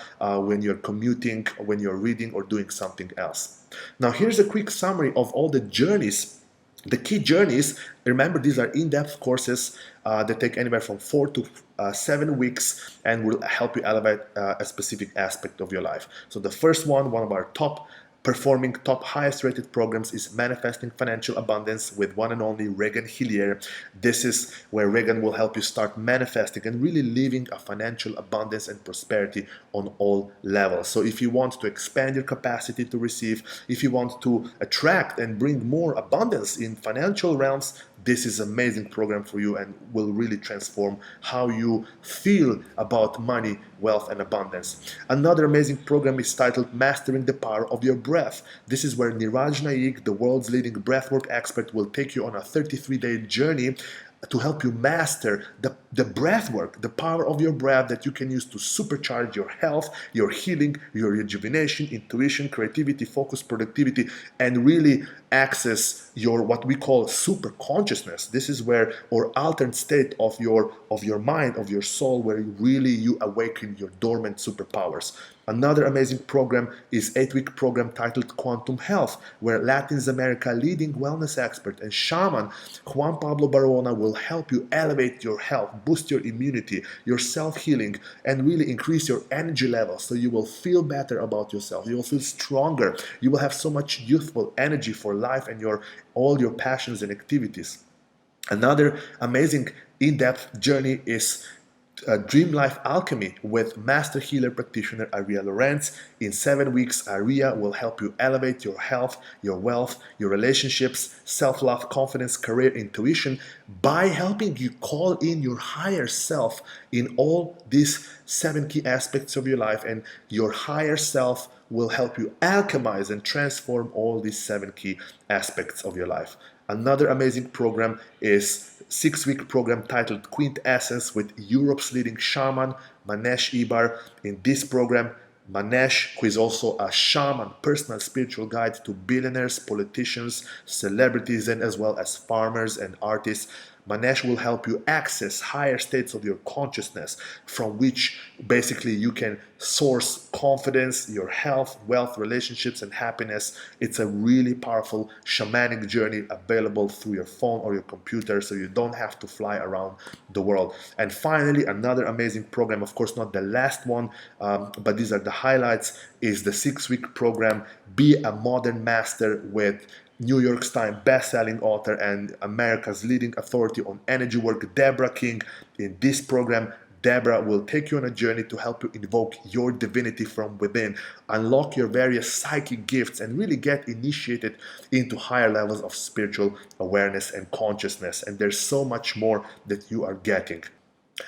when you're commuting, when you're reading or doing something else. Now, here's a quick summary of all the journeys. The key journeys, remember, these are in-depth courses that take anywhere from 4 to 7 weeks and will help you elevate a specific aspect of your life. So the first one of our top performing, top highest rated programs is Manifesting Financial Abundance with one and only Regan Hillier. This is where Regan will help you start manifesting and really living a financial abundance and prosperity on all levels. So if you want to expand your capacity to receive, if you want to attract and bring more abundance in financial realms, this is an amazing program for you and will really transform how you feel about money, wealth, and abundance. Another amazing program is titled Mastering the Power of Your Breath. This is where Niraj Naik, the world's leading breathwork expert, will take you on a 33-day journey to help you master the breath work, the power of your breath that you can use to supercharge your health, your healing, your rejuvenation, intuition, creativity, focus, productivity, and really access your what we call super consciousness. This is where, or altered state of your mind, of your soul, where you awaken your dormant superpowers. Another amazing program is 8-week program titled Quantum Health, where Latin America leading wellness expert and shaman Juan Pablo Barona will help you elevate your health, boost your immunity, your self-healing, and really increase your energy levels so you will feel better about yourself. You will feel stronger. You will have so much youthful energy for life and all your passions and activities. Another amazing in-depth journey is Dream Life Alchemy with Master Healer Practitioner Aria Lorenz. In 7 weeks, Aria will help you elevate your health, your wealth, your relationships, self-love, confidence, career, intuition by helping you call in your higher self in all these 7 key aspects of your life, and your higher self will help you alchemize and transform all these 7 key aspects of your life. Another amazing program is 6-week program titled Quintessence with Europe's leading shaman, Manesh Ibar. In this program, Manesh, who is also a shaman, personal spiritual guide to billionaires, politicians, celebrities, and as well as farmers and artists, Manesh will help you access higher states of your consciousness from which basically you can source confidence, your health, wealth, relationships, and happiness. It's a really powerful shamanic journey available through your phone or your computer, so you don't have to fly around the world. And finally, another amazing program, of course not the last one, but these are the highlights, is the 6-week program Be a Modern Master with New York Times best-selling author and America's leading authority on energy work, Deborah King. In this program, Deborah will take you on a journey to help you invoke your divinity from within, unlock your various psychic gifts, and really get initiated into higher levels of spiritual awareness and consciousness. And there's so much more that you are getting.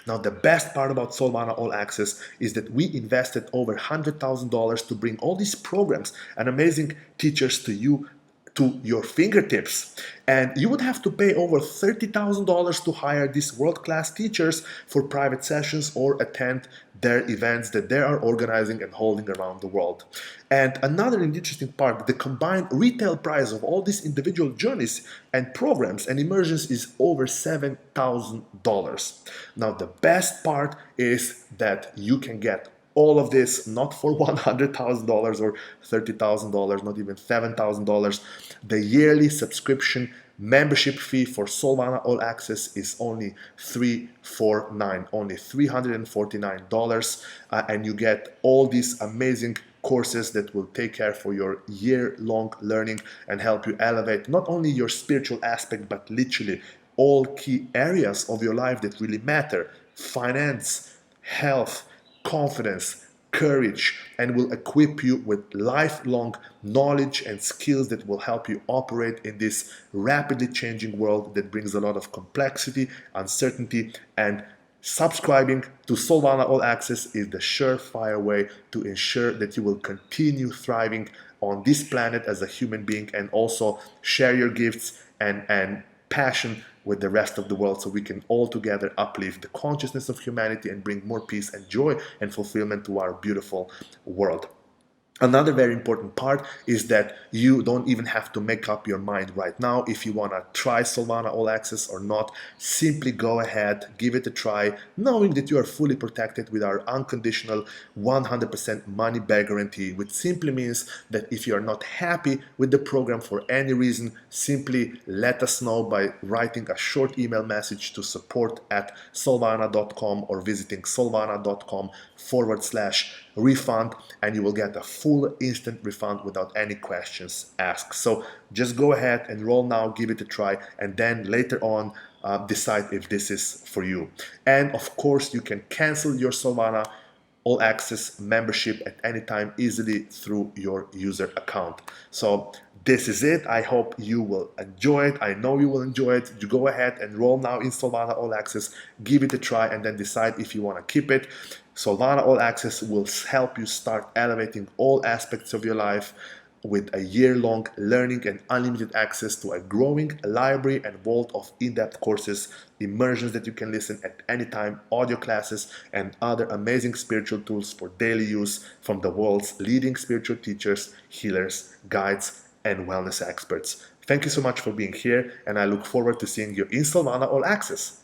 Now, the best part about Soulvana All Access is that we invested over $100,000 to bring all these programs and amazing teachers to you, to your fingertips. And you would have to pay over $30,000 to hire these world-class teachers for private sessions or attend their events that they are organizing and holding around the world. And another interesting part, the combined retail price of all these individual journeys and programs and immersions is over $7,000. Now, the best part is that you can get all of this not for $100,000 or $30,000, not even $7,000. The yearly subscription membership fee for Soulvana All Access is only $349, and you get all these amazing courses that will take care for your year-long learning and help you elevate not only your spiritual aspect, but literally all key areas of your life that really matter: finance, health, confidence, courage, and will equip you with lifelong knowledge and skills that will help you operate in this rapidly changing world that brings a lot of complexity, uncertainty, and subscribing to Soulvana All Access is the surefire way to ensure that you will continue thriving on this planet as a human being, and also share your gifts and passion with the rest of the world, so we can all together uplift the consciousness of humanity and bring more peace and joy and fulfillment to our beautiful world. Another very important part is that you don't even have to make up your mind right now if you want to try Soulvana All Access or not. Simply go ahead, give it a try, knowing that you are fully protected with our unconditional 100% money back guarantee, which simply means that if you are not happy with the program for any reason, simply let us know by writing a short email message to support@soulvana.com or visiting soulvana.com/refund, and you will get a full instant refund without any questions asked. So just go ahead, enroll now, give it a try, and then later on decide if this is for you. And of course, you can cancel your Soulvana All Access membership at any time easily through your user account. So this is it. I hope you will enjoy it. I know you will enjoy it. You go ahead, enroll now in Soulvana All Access, give it a try, and then decide if you want to keep it. Soulvana All Access will help you start elevating all aspects of your life with a year-long learning and unlimited access to a growing library and vault of in-depth courses, immersions that you can listen at any time, audio classes, and other amazing spiritual tools for daily use from the world's leading spiritual teachers, healers, guides, and wellness experts. Thank you so much for being here, and I look forward to seeing you in Soulvana All Access.